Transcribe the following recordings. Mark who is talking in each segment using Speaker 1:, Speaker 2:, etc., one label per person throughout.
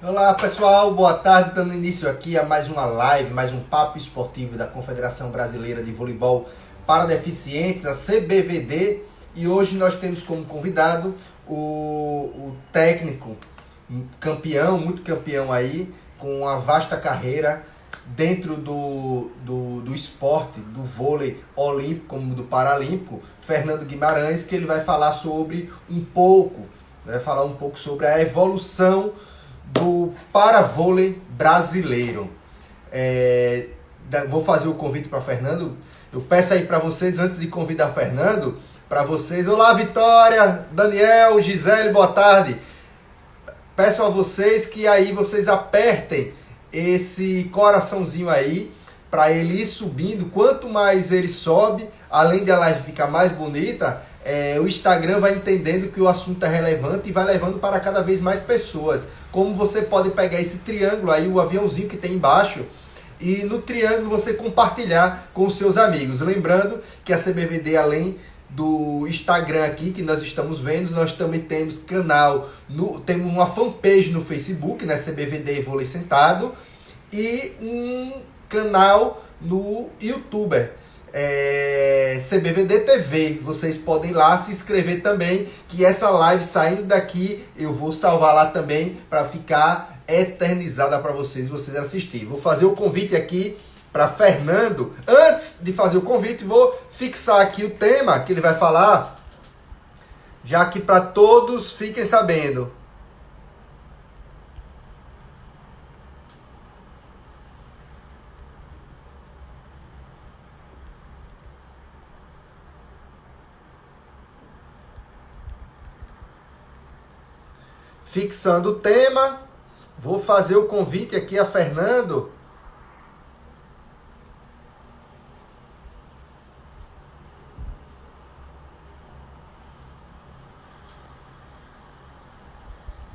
Speaker 1: Olá pessoal, boa tarde, dando início aqui a mais uma live, mais um papo esportivo da Confederação Brasileira de Voleibol para Deficientes, a CBVD, e hoje nós temos como convidado o técnico campeão, muito campeão aí, com uma vasta carreira dentro do esporte, do vôlei olímpico como do paralímpico, Fernando Guimarães, que ele vai falar um pouco sobre a evolução do paravôlei brasileiro. Vou fazer o convite para Fernando. Eu peço aí para vocês, antes de convidar Fernando, para vocês. Olá, Vitória, Daniel, Gisele, boa tarde. Peço a vocês que aí vocês apertem esse coraçãozinho aí para ele ir subindo. Quanto mais ele sobe, além de a live ficar mais bonita, o Instagram vai entendendo que o assunto é relevante e vai levando para cada vez mais pessoas. Como você pode pegar esse triângulo aí, o aviãozinho que tem embaixo, e no triângulo você compartilhar com os seus amigos. Lembrando que a CBVD, além do Instagram aqui, que nós estamos vendo, nós também temos canal, temos uma fanpage no Facebook, né, CBVD Vôlei Sentado, e um canal no YouTube, CBVD TV. Vocês podem ir lá se inscrever também, que essa live saindo daqui eu vou salvar lá também para ficar eternizada para vocês assistirem. Vou fazer o convite aqui para Fernando. Antes de fazer o convite, vou fixar aqui o tema que ele vai falar, já que para todos fiquem sabendo. Fixando o tema, vou fazer o convite aqui a Fernando.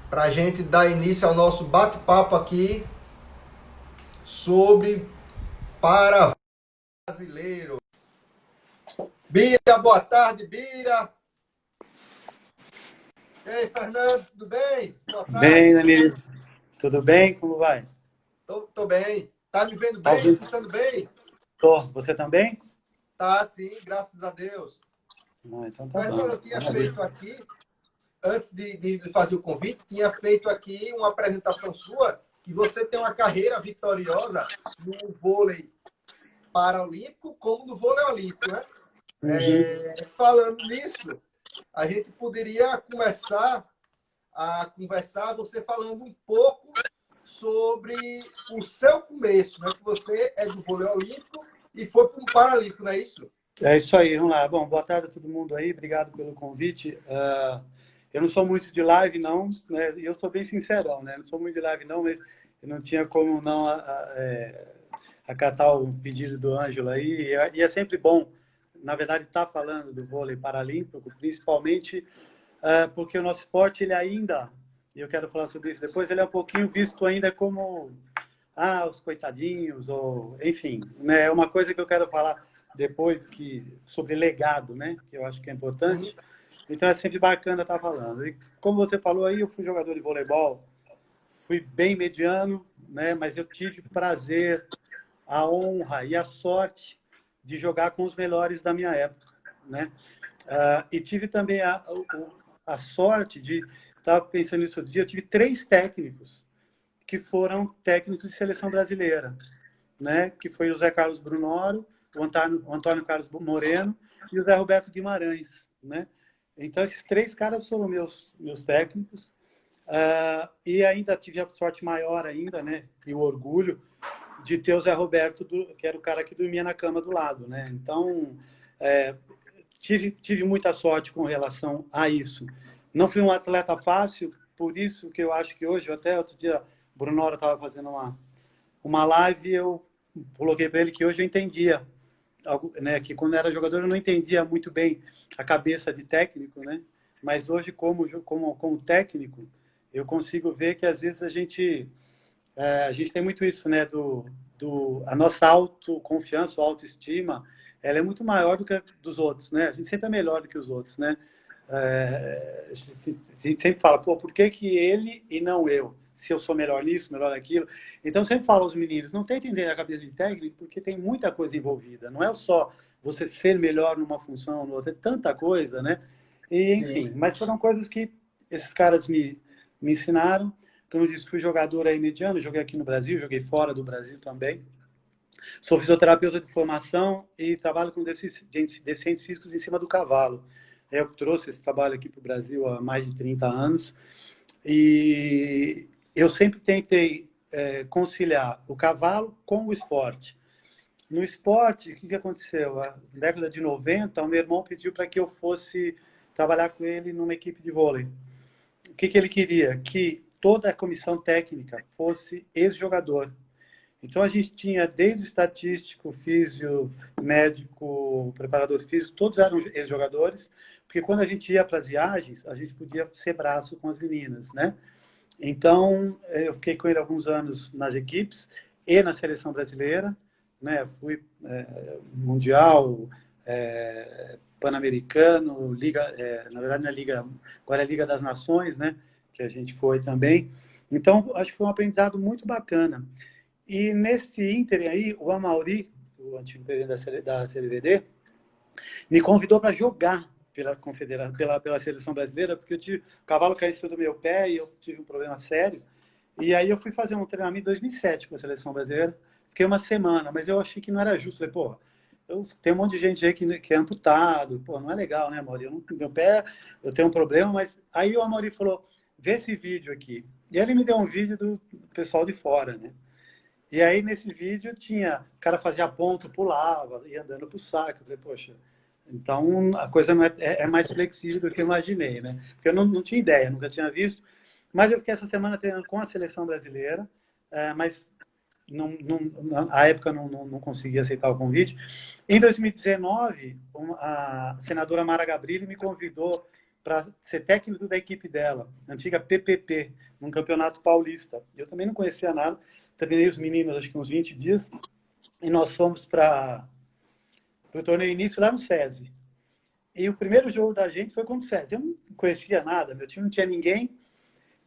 Speaker 1: Para a gente dar início ao nosso bate-papo aqui sobre para brasileiro. Bira, boa tarde, Bira. Ei, Fernando, tudo bem? Boa tarde.
Speaker 2: Bem, Danilo. Tudo bem? Como vai?
Speaker 1: Tô bem. Tá me vendo bem? Escutando bem?
Speaker 2: Tô. Você também?
Speaker 1: Tá, sim, graças a Deus.
Speaker 2: Então tá
Speaker 1: Fernando,
Speaker 2: bom.
Speaker 1: eu tinha feito aqui, antes de fazer o convite, tinha feito aqui uma apresentação sua, que você tem uma carreira vitoriosa no vôlei paralímpico como no vôlei olímpico, né? Falando nisso, a gente poderia começar a conversar, você falando um pouco sobre o seu começo, né? Que você é do vôlei olímpico e foi para o paralímpico, não é isso?
Speaker 2: É isso aí, vamos lá. Bom, boa tarde a todo mundo aí, obrigado pelo convite. Eu não sou muito de live, não, né? Eu sou bem sincerão, né? Não sou muito de live, não, mas eu não tinha como não acatar o pedido do Ângelo aí. E é sempre bom, na verdade, estar falando do vôlei paralímpico, principalmente porque o nosso esporte, ele ainda, e eu quero falar sobre isso depois, ele é um pouquinho visto ainda como os coitadinhos, ou enfim, né? É uma coisa que eu quero falar depois sobre legado, né? Que eu acho que é importante. Então é sempre bacana estar falando. E como você falou aí, eu fui jogador de voleibol, fui bem mediano, né? Mas eu tive o prazer, a honra e a sorte de jogar com os melhores da minha época, né? E tive também a sorte de, estava pensando nisso outro dia, eu tive 3 técnicos que foram técnicos de seleção brasileira, né? Que foi o Zé Carlos Brunoro, o Antônio Carlos Moreno e o Zé Roberto Guimarães, né? Então, esses 3 caras foram meus técnicos. E ainda tive a sorte maior ainda, né? E o orgulho de ter o Zé Roberto, que era o cara que dormia na cama do lado, né? Então, tive muita sorte com relação a isso. Não fui um atleta fácil, por isso que eu acho que hoje, até outro dia, o Brunoro estava fazendo uma live e eu coloquei para ele que hoje eu entendia, né, que quando era jogador eu não entendia muito bem a cabeça de técnico, né? Mas hoje, como técnico, eu consigo ver que às vezes a gente tem muito isso, né? A nossa autoconfiança, autoestima, ela é muito maior do que a dos outros, né? A gente sempre é melhor do que os outros, né? A gente sempre fala, pô, por que ele e não eu? se eu sou melhor nisso, melhor naquilo. Então, eu sempre falo aos meninos, não tentem entender a cabeça de técnico, porque tem muita coisa envolvida. Não é só você ser melhor numa função ou noutra, é tanta coisa, né? E, enfim, mas foram coisas que esses caras me ensinaram. Como eu disse, fui jogador aí mediano, joguei aqui no Brasil, joguei fora do Brasil também. Sou fisioterapeuta de formação e trabalho com deficientes físicos em cima do cavalo. Eu trouxe esse trabalho aqui para o Brasil há mais de 30 anos e eu sempre tentei conciliar o cavalo com o esporte. No esporte, o que aconteceu? Na década de 90, o meu irmão pediu para que eu fosse trabalhar com ele numa equipe de vôlei. O que ele queria? Que toda a comissão técnica fosse ex-jogador. Então, a gente tinha desde o estatístico, físio, médico, preparador físico, todos eram ex-jogadores, porque quando a gente ia para as viagens, a gente podia ser braço com as meninas, né? Então, eu fiquei com ele alguns anos nas equipes e na seleção brasileira, né? Fui mundial, pan-americano, liga, na verdade não é liga, agora é Liga das Nações, né? Que a gente foi também. Então, acho que foi um aprendizado muito bacana. E nesse ínterim aí, o Amaury, o antigo presidente da CBVD, me convidou para jogar pela seleção brasileira, porque o cavalo caiu do meu pé e eu tive um problema sério. E aí eu fui fazer um treinamento em 2007 com a seleção brasileira. Fiquei uma semana, mas eu achei que não era justo. Falei, pô, tem um monte de gente aí que é amputado. Pô, não é legal, né, Amaury? Meu pé, eu tenho um problema, mas... Aí o Amaury falou, vê esse vídeo aqui. E ele me deu um vídeo do pessoal de fora, né? E aí, nesse vídeo, o cara fazia ponto, pulava, ia andando pro saco. Eu falei, poxa, então a coisa não é mais flexível do que eu imaginei, né? Porque eu não tinha ideia, nunca tinha visto. Mas eu fiquei essa semana treinando com a seleção brasileira, mas à época não conseguia aceitar o convite. Em 2019, a senadora Mara Gabrilli me convidou para ser técnico da equipe dela, antiga PPP, num campeonato paulista. Eu também não conhecia nada. Treinei os meninos, acho que uns 20 dias, e nós fomos para o torneio início lá no SESI. E o primeiro jogo da gente foi contra o SESI. Eu não conhecia nada, meu time não tinha ninguém,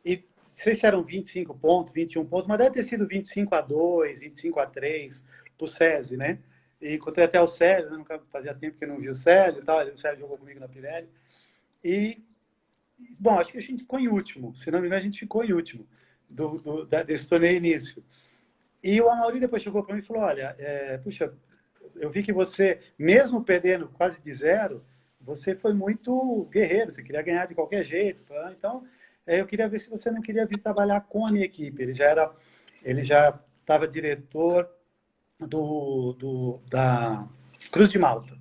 Speaker 2: e não sei se eram 25 pontos, 21 pontos, mas deve ter sido 25-2, 25-3 para o SESI, né? E encontrei até o Célio, né? Nunca fazia tempo que eu não vi o Célio e tal, o Célio jogou comigo na Pirelli. E, bom, acho que a gente ficou em último, se não me engano, a gente ficou em último desse torneio início. E o Amaury depois chegou para mim e falou, olha, puxa, eu vi que você, mesmo perdendo quase de zero, você foi muito guerreiro, você queria ganhar de qualquer jeito. Então, eu queria ver se você não queria vir trabalhar com a minha equipe. Ele já estava diretor da Cruz de Malta.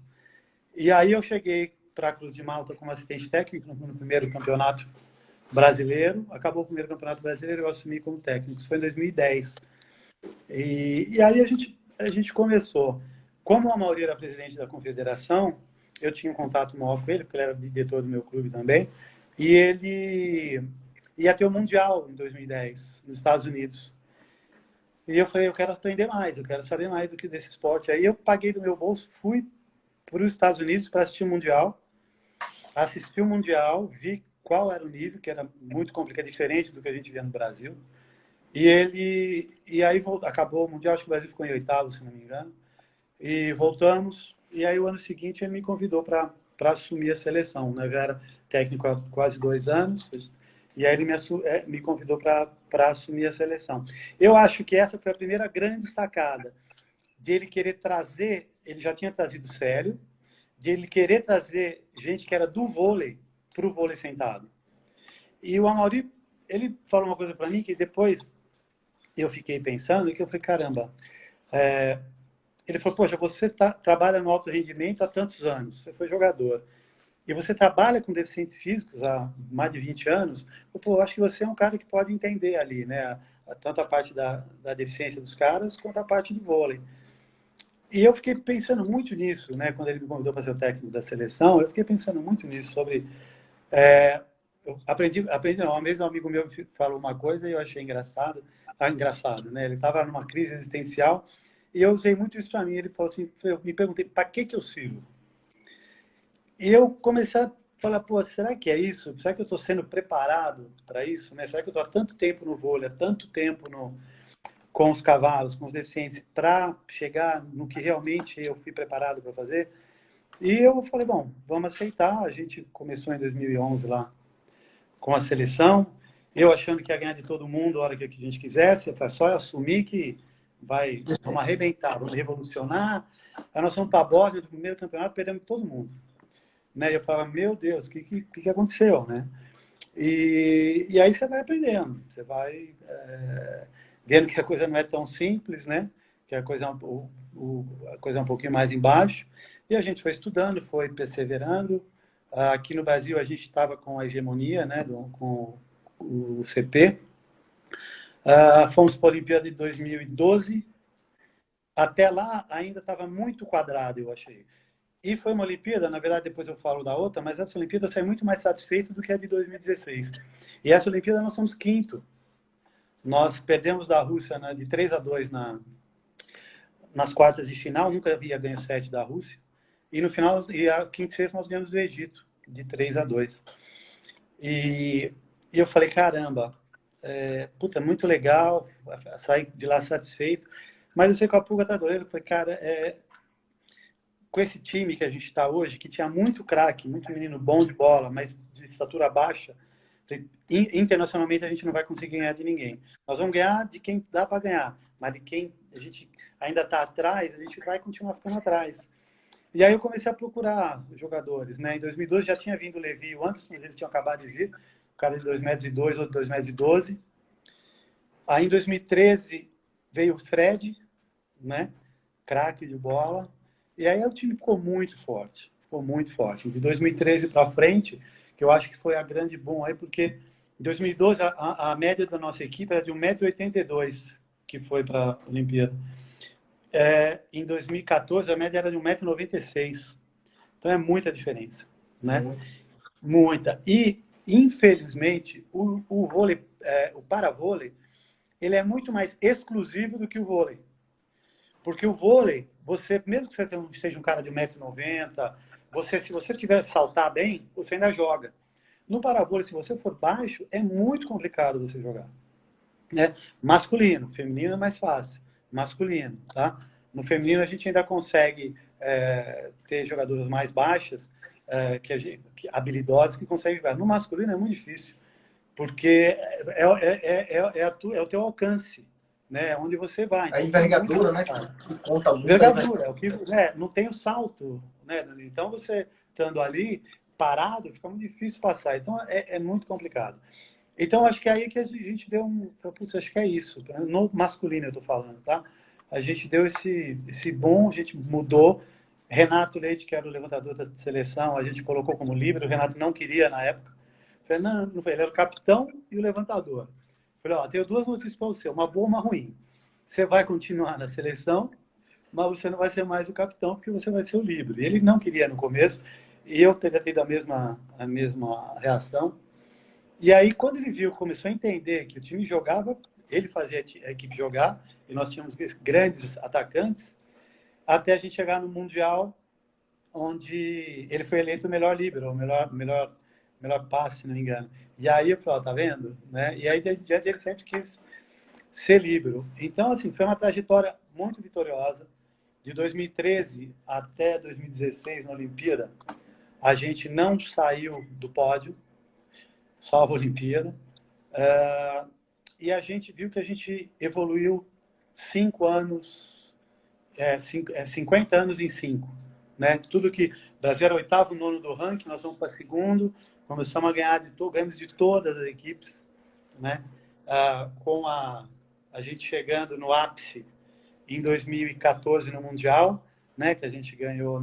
Speaker 2: E aí eu cheguei para a Cruz de Malta como assistente técnico no primeiro campeonato brasileiro. Acabou o primeiro campeonato brasileiro, eu assumi como técnico. Isso foi em 2010. E aí a gente começou. Como o Amaury era presidente da confederação, eu tinha um contato maior com ele, porque ele era diretor do meu clube também, e ele ia ter o Mundial em 2010, nos Estados Unidos. E eu falei, eu quero aprender mais, eu quero saber mais do que desse esporte. Aí eu paguei do meu bolso, fui para os Estados Unidos para assistir o Mundial, assisti o Mundial, vi qual era o nível, que era muito complicado, diferente do que a gente via no Brasil. E aí acabou o Mundial, acho que o Brasil ficou em oitavo, se não me engano. E voltamos, e aí o ano seguinte ele me convidou para assumir a seleção, né? Eu já era técnico há quase 2 anos, e aí ele me convidou para assumir a seleção. Eu acho que essa foi a primeira grande sacada, de ele querer trazer, ele já tinha trazido Célio, de ele querer trazer gente que era do vôlei para o vôlei sentado. E o Amaury, ele falou uma coisa para mim que depois eu fiquei pensando, e que eu falei, caramba, ele falou, poxa, você trabalha no alto rendimento há tantos anos, você foi jogador, e você trabalha com deficientes físicos há mais de 20 anos, pô, eu acho que você é um cara que pode entender ali, né, tanto a parte da deficiência dos caras, quanto a parte do vôlei. E eu fiquei pensando muito nisso, né, quando ele me convidou para ser o técnico da seleção, eu fiquei pensando muito nisso, sobre... eu aprendi não, o mesmo amigo meu falou uma coisa e eu achei engraçado, né, ele estava numa crise existencial, e eu usei muito isso para mim. Ele falou assim, eu me perguntei, para que eu sirvo? E eu comecei a fala, pô, será que é isso? Será que eu estou sendo preparado para isso? Né? Será que eu estou há tanto tempo no vôlei, há tanto tempo com os cavalos, com os deficientes, para chegar no que realmente eu fui preparado para fazer? E eu falei, bom, vamos aceitar. A gente começou em 2011 lá com a seleção, eu achando que ia ganhar de todo mundo a hora que a gente quisesse, foi só assumir que vamos arrebentar, vamos revolucionar. Aí nós fomos para a Bósnia, no primeiro campeonato, perdemos todo mundo. Né? E eu falava, meu Deus, o que aconteceu? Né? E aí você vai aprendendo, você vai vendo que a coisa não é tão simples, né? Que a coisa, a coisa é um pouquinho mais embaixo. E a gente foi estudando, foi perseverando. Aqui no Brasil a gente estava com a hegemonia, né? Com o CP. Fomos para a Olimpíada de 2012. Até lá ainda estava muito quadrado, eu achei. E foi uma Olimpíada, na verdade depois eu falo da outra, mas essa Olimpíada eu saí muito mais satisfeito do que a de 2016. E essa Olimpíada nós somos quinto. Nós perdemos da Rússia, né, de 3-2 nas quartas de final, nunca havia ganho 7 da Rússia. E no final, e a quinta vez nós ganhamos do Egito, de 3-2. E eu falei, caramba, puta, muito legal, saí de lá satisfeito. Mas eu sei que a pulga tá doendo. Eu falei, cara, com esse time que a gente está hoje, que tinha muito craque, muito menino bom de bola, mas de estatura baixa, internacionalmente a gente não vai conseguir ganhar de ninguém. Nós vamos ganhar de quem dá para ganhar, mas de quem a gente ainda está atrás, a gente vai continuar ficando atrás. E aí eu comecei a procurar jogadores. Né? Em 2012 já tinha vindo o Levi e o Anderson, mas eles tinham acabado de vir, o cara de 2,02 metros, outro de 2,12 metros. Aí em 2013 veio o Fred, né? Craque de bola. E aí o time ficou muito forte. Ficou muito forte. De 2013 para frente, que eu acho que foi a grande boom aí, porque em 2012 a média da nossa equipe era de 1,82 m, que foi para a Olimpíada. Em 2014 a média era de 1,96 m. Então é muita diferença. Né? Muita. E, infelizmente, o vôlei, o paravôlei, ele é muito mais exclusivo do que o vôlei. Porque o vôlei, você, mesmo que você seja um cara de 1,90 m, se você tiver saltar bem, você ainda joga. No paravôlei, se você for baixo, é muito complicado você jogar. Né? Masculino, feminino é mais fácil. Masculino, tá? No feminino a gente ainda consegue ter jogadoras mais baixas, habilidosas, que conseguem jogar. No masculino é muito difícil, porque é o teu alcance. Né, onde você vai.
Speaker 1: A envergadura, né? Que conta muito.
Speaker 2: Envergadura, não tem o salto, né? Então você estando ali parado, fica muito difícil passar. Então é muito complicado. Então acho que é aí que a gente deu putz, acho que é isso. No masculino eu tô falando, tá? A gente deu esse boom, a gente mudou. Renato Leite, que era o levantador da seleção, a gente colocou como líbero. O Renato não queria na época. Fernando, ele era o capitão e o levantador. Falei, ó, tenho duas notícias para você, uma boa e uma ruim. Você vai continuar na seleção, mas você não vai ser mais o capitão, porque você vai ser o líbero. Ele não queria no começo, e eu teria tido a mesma reação. E aí, quando ele viu, começou a entender que o time jogava, ele fazia a equipe jogar, e nós tínhamos grandes atacantes, até a gente chegar no Mundial, onde ele foi eleito o melhor líbero, o melhor passe, se não me engano. E aí eu falei, ó, tá vendo? Né? E aí ele sempre quis ser líbero. Então, assim, foi uma trajetória muito vitoriosa. De 2013 até 2016, na Olimpíada, a gente não saiu do pódio, salvo a Olimpíada. E a gente viu que a gente evoluiu 5 anos, 50 anos em 5. Né? Tudo que o Brasil era oitavo, nono do ranking, nós vamos para segundo, começamos a ganhar ganhamos de todas as equipes, né? Com a gente chegando no ápice em 2014 no Mundial, né? Que a gente ganhou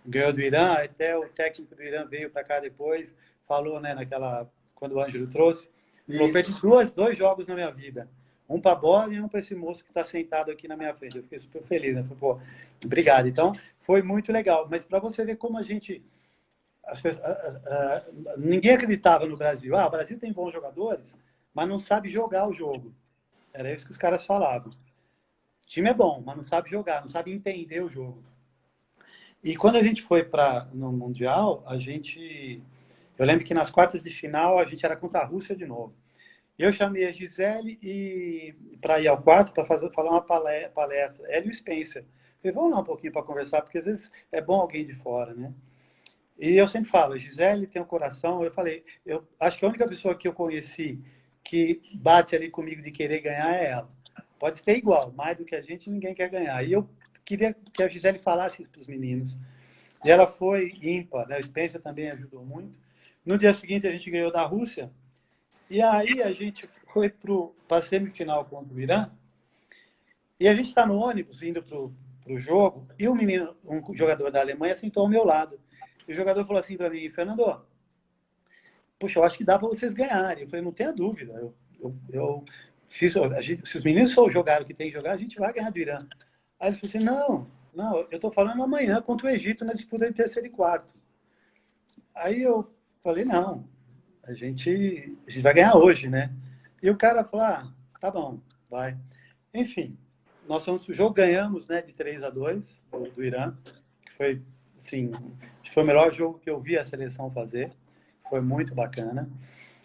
Speaker 2: do Irã, até o técnico do Irã veio para cá depois, falou, né? Quando o Ângelo trouxe, eu perdi dois jogos na minha vida. Um para a bola e um para esse moço que está sentado aqui na minha frente. Eu fiquei super feliz, né? Pô, obrigado. Então, foi muito legal. Mas para você ver como a gente... ninguém acreditava no Brasil. O Brasil tem bons jogadores, mas não sabe jogar o jogo. Era isso que os caras falavam. O time é bom, mas não sabe jogar, não sabe entender o jogo. E quando a gente foi para no Mundial, a gente. Eu lembro que nas quartas de final a gente era contra a Rússia de novo. Eu chamei a Gisele e para ir ao quarto para falar uma palestra. Ela e o Spencer. Falei, vamos lá um pouquinho para conversar, porque às vezes é bom alguém de fora, né? E eu sempre falo, a Gisele tem um coração. Eu falei, eu acho que a única pessoa que eu conheci que bate ali comigo de querer ganhar é ela. Pode ser igual, mais do que a gente, ninguém quer ganhar. E eu queria que a Gisele falasse para os meninos. E ela foi ímpar, né? O Spencer também ajudou muito. No dia seguinte, a gente ganhou da Rússia. E aí a gente foi para a semifinal contra o Irã. E a gente está no ônibus indo para o jogo. E um menino, um jogador da Alemanha, sentou ao meu lado. E o jogador falou assim para mim, Fernando, puxa, eu acho que dá para vocês ganharem. Eu falei, não tenha dúvida. Eu fiz, se os meninos jogaram o que tem que jogar, a gente vai ganhar do Irã. Aí ele falou assim, não, eu estou falando amanhã contra o Egito na disputa de terceiro e quarto. Aí eu falei, não, a gente vai ganhar hoje, né? E o cara falou, tá bom, vai. Enfim, nós fomos pro jogo, ganhamos, né, de 3-2 do Irã, que foi, assim, foi o melhor jogo que eu vi a seleção fazer, foi muito bacana.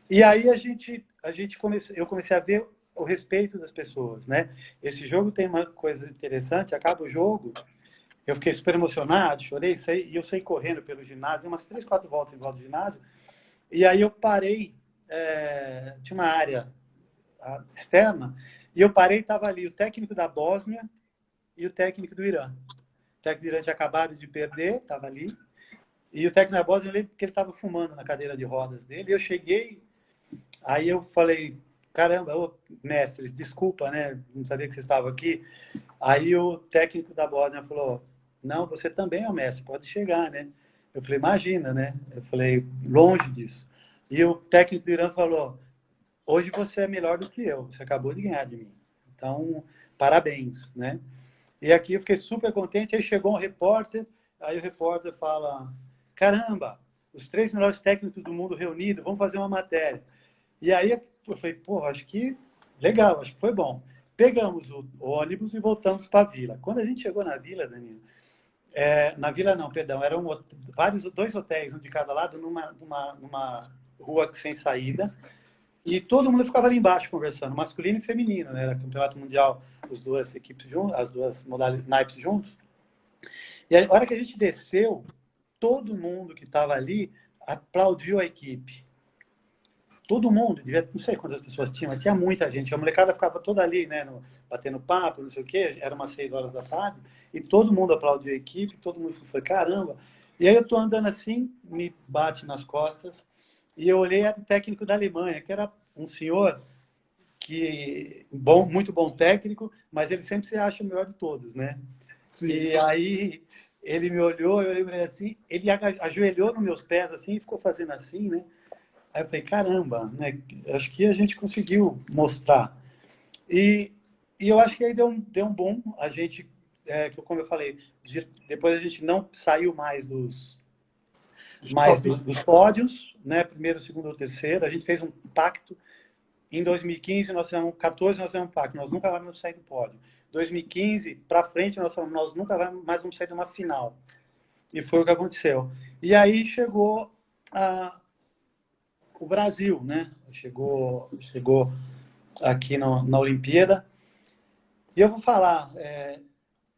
Speaker 2: E aí eu comecei a ver o respeito das pessoas, né? Esse jogo tem uma coisa interessante, acaba o jogo, eu fiquei super emocionado, chorei, e eu saí correndo pelo ginásio, umas 3, 4 voltas em volta do ginásio, e aí eu parei, tinha uma área externa, e eu parei e estava ali o técnico da Bósnia e o técnico do Irã. O técnico do Irã tinha acabado de perder, estava ali, e o técnico da Bósnia, eu lembro que ele estava fumando na cadeira de rodas dele, e eu cheguei, aí eu falei, caramba, ô, mestre, desculpa, né, não sabia que você estava aqui. Aí o técnico da Bósnia falou, não, você também é o mestre, pode chegar, né? Eu falei, imagina, né? Eu falei, longe disso. E o técnico do Irã falou, hoje você é melhor do que eu, você acabou de ganhar de mim. Então, parabéns, né? E aqui eu fiquei super contente, aí chegou um repórter, aí o repórter fala, caramba, os 3 melhores técnicos do mundo reunidos, vamos fazer uma matéria. E aí eu falei, pô, acho que legal, acho que foi bom. Pegamos o ônibus e voltamos para a vila. Quando a gente chegou na vila, Danilo, na vila não, perdão, eram dois hotéis, um de cada lado, numa rua sem saída, e todo mundo ficava ali embaixo conversando, masculino e feminino, né? Era campeonato mundial, as duas equipes juntas, as duas modalidades naipes juntos. E aí, a hora que a gente desceu, todo mundo que estava ali aplaudiu a equipe. Todo mundo, devia, não sei quantas pessoas tinham, mas tinha muita gente. A molecada ficava toda ali, né, batendo papo, não sei o quê. Era umas 6 horas da tarde e todo mundo aplaudiu a equipe, todo mundo foi, caramba. E aí eu tô andando assim, me bate nas costas e eu olhei o técnico da Alemanha, que era um senhor que muito bom técnico, mas ele sempre se acha o melhor de todos, né? Sim. E aí ele me olhou, eu lembrei assim, ele ajoelhou nos meus pés assim e ficou fazendo assim, né? Aí eu falei, caramba, né? Acho que a gente conseguiu mostrar. E, e eu acho que aí deu um bom. A gente, como eu falei, depois a gente não saiu mais dos pódios, né? Primeiro, segundo ou terceiro. A gente fez um pacto. Em 2015, nós fizemos 14, nós fizemos um pacto. Nós nunca vamos sair do pódio. 2015, para frente, nós falamos, nós nunca mais vamos sair de uma final. E foi o que aconteceu. E aí chegou o Brasil, né? Chegou aqui na Olimpíada. E eu vou falar,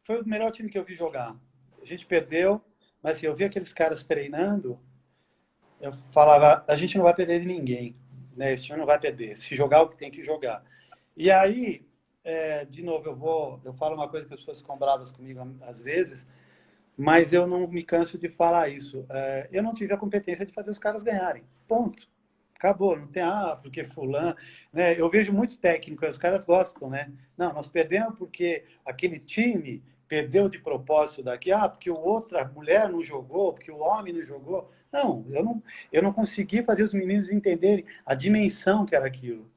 Speaker 2: foi o melhor time que eu vi jogar. A gente perdeu, mas assim, eu vi aqueles caras treinando, eu falava, a gente não vai perder de ninguém, né? Esse time não vai perder. Se jogar o que tem que jogar. E aí, de novo, eu falo uma coisa que as pessoas ficam bravas comigo às vezes, mas eu não me canso de falar isso. Eu não tive a competência de fazer os caras ganharem. Ponto. Acabou, não tem, porque fulano, né? Eu vejo muito técnico, os caras gostam, né? Não, nós perdemos porque aquele time perdeu de propósito daqui, porque outra mulher não jogou, porque o homem não jogou. Não, eu não consegui fazer os meninos entenderem a dimensão que era aquilo,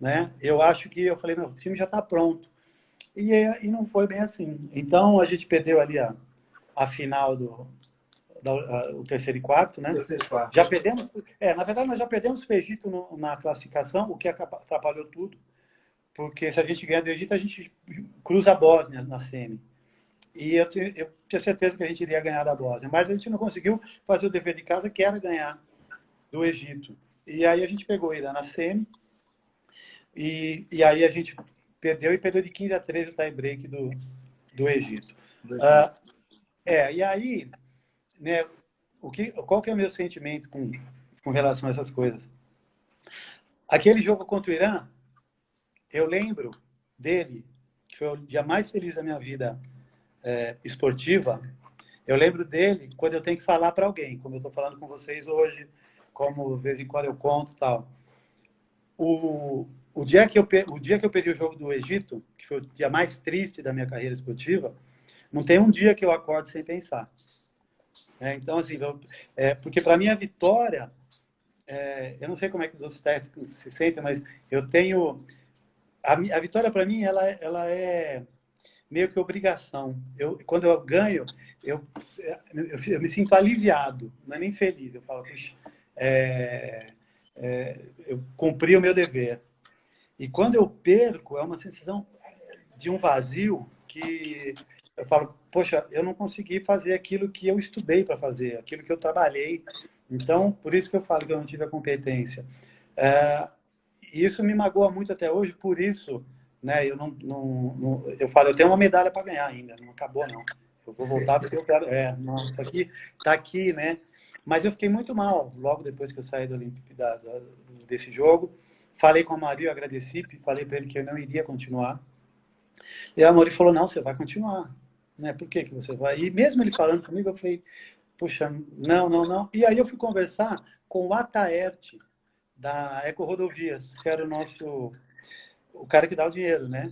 Speaker 2: né? Eu acho que eu falei, meu, o time já está pronto. E não foi bem assim. Então a gente perdeu ali a final o terceiro e quarto, né?
Speaker 1: Terceiro e quarto.
Speaker 2: Já perdemos. Na verdade, nós já perdemos para o Egito na classificação, o que atrapalhou tudo. Porque se a gente ganhar do Egito, a gente cruza a Bósnia na semi. E eu tinha certeza que a gente iria ganhar da Bósnia, mas a gente não conseguiu fazer o dever de casa, que era ganhar do Egito. E aí a gente pegou o Irã na semi, e aí a gente perdeu, e perdeu de 15-13 o tie-break do Egito. E aí, né, qual que é o meu sentimento com relação a essas coisas? Aquele jogo contra o Irã, eu lembro dele, que foi o dia mais feliz da minha vida esportiva. Eu lembro dele quando eu tenho que falar para alguém, como eu estou falando com vocês hoje, como de vez em quando eu conto e tal. O dia que eu perdi o jogo do Egito, que foi o dia mais triste da minha carreira esportiva, não tem um dia que eu acordo sem pensar. Então, assim, porque para mim a vitória, eu não sei como é que os outros técnicos se sentem, mas eu tenho... A vitória para mim, ela é meio que obrigação. Quando eu ganho, eu me sinto aliviado, não é nem feliz. Eu falo, puxa, eu cumpri o meu dever. E quando eu perco, é uma sensação de um vazio que eu falo, poxa, eu não consegui fazer aquilo que eu estudei para fazer, aquilo que eu trabalhei. Então, por isso que eu falo que eu não tive a competência. E isso me magoa muito até hoje, por isso, né, eu falo, eu tenho uma medalha para ganhar ainda, não acabou não. Eu vou voltar porque eu quero, não, isso aqui está aqui, né? Mas eu fiquei muito mal logo depois que eu saí desse jogo. Falei com a Maria, eu agradeci, falei para ele que eu não iria continuar. E a Maria falou, não, você vai continuar. Né? Por que você vai? E mesmo ele falando comigo, eu falei, puxa, não, não, não. E aí eu fui conversar com o Ataerte, da Eco Rodovias, que era o cara que dá o dinheiro, né?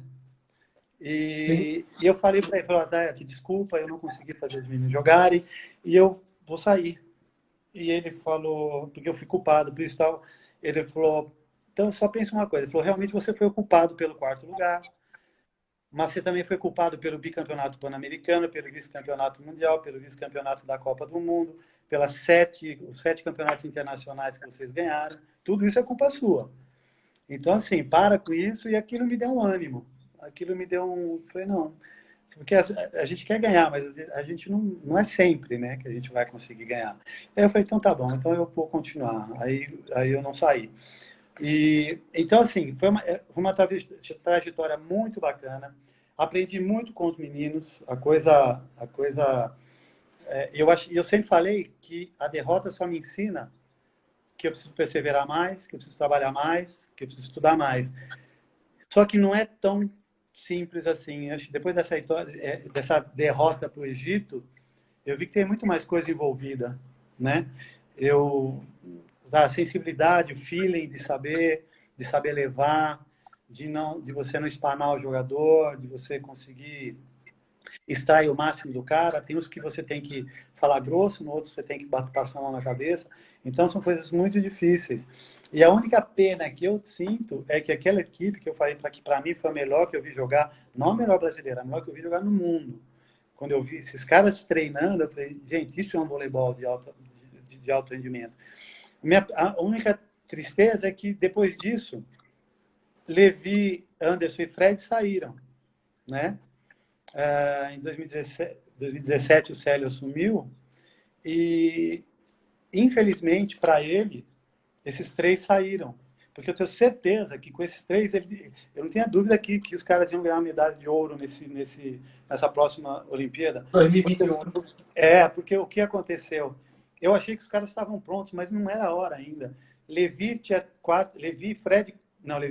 Speaker 2: E eu falei para ele, Ataerte, desculpa, eu não consegui fazer os meninos jogarem, e eu vou sair. E ele falou, porque eu fui culpado por isso tal, ele falou, então só pensa uma coisa, ele falou, realmente você foi o culpado pelo 4º lugar, mas você também foi culpado pelo bicampeonato pan-americano, pelo vice-campeonato mundial, pelo vice-campeonato da Copa do Mundo, os 7 campeonatos internacionais que vocês ganharam. Tudo isso é culpa sua. Então, assim, para com isso, e aquilo me deu um ânimo. Aquilo me deu um... Falei, não, porque a gente quer ganhar, mas a gente não é sempre, né, que a gente vai conseguir ganhar. Aí eu falei, então tá bom, então eu vou continuar. Aí eu não saí. Então, assim, foi uma trajetória muito bacana. Aprendi muito com os meninos. Eu sempre falei que a derrota só me ensina que eu preciso perseverar mais, que eu preciso trabalhar mais, que eu preciso estudar mais. Só que não é tão simples assim. Depois dessa derrota para o Egito, eu vi que tem muito mais coisa envolvida, né? A sensibilidade, o feeling de saber levar, de você não espanar o jogador, de você conseguir extrair o máximo do cara. Tem uns que você tem que falar grosso, no outro você tem que passar a mão na cabeça. Então são coisas muito difíceis. E a única pena que eu sinto é que aquela equipe que eu falei que para mim foi a melhor que eu vi jogar, não a melhor brasileira, a melhor que eu vi jogar no mundo. Quando eu vi esses caras treinando, eu falei, gente, isso é um voleibol de alto rendimento. A única tristeza é que depois disso, Levi, Anderson e Fred saíram, né? Em 2017 o Célio assumiu e, infelizmente, para ele, esses 3 saíram. Porque eu tenho certeza que com esses 3, eu não tinha dúvida que os caras iam ganhar uma medalha de ouro nessa próxima Olimpíada.
Speaker 1: 2021.
Speaker 2: Porque o que aconteceu? Eu achei que os caras estavam prontos, mas não era a hora ainda. Levi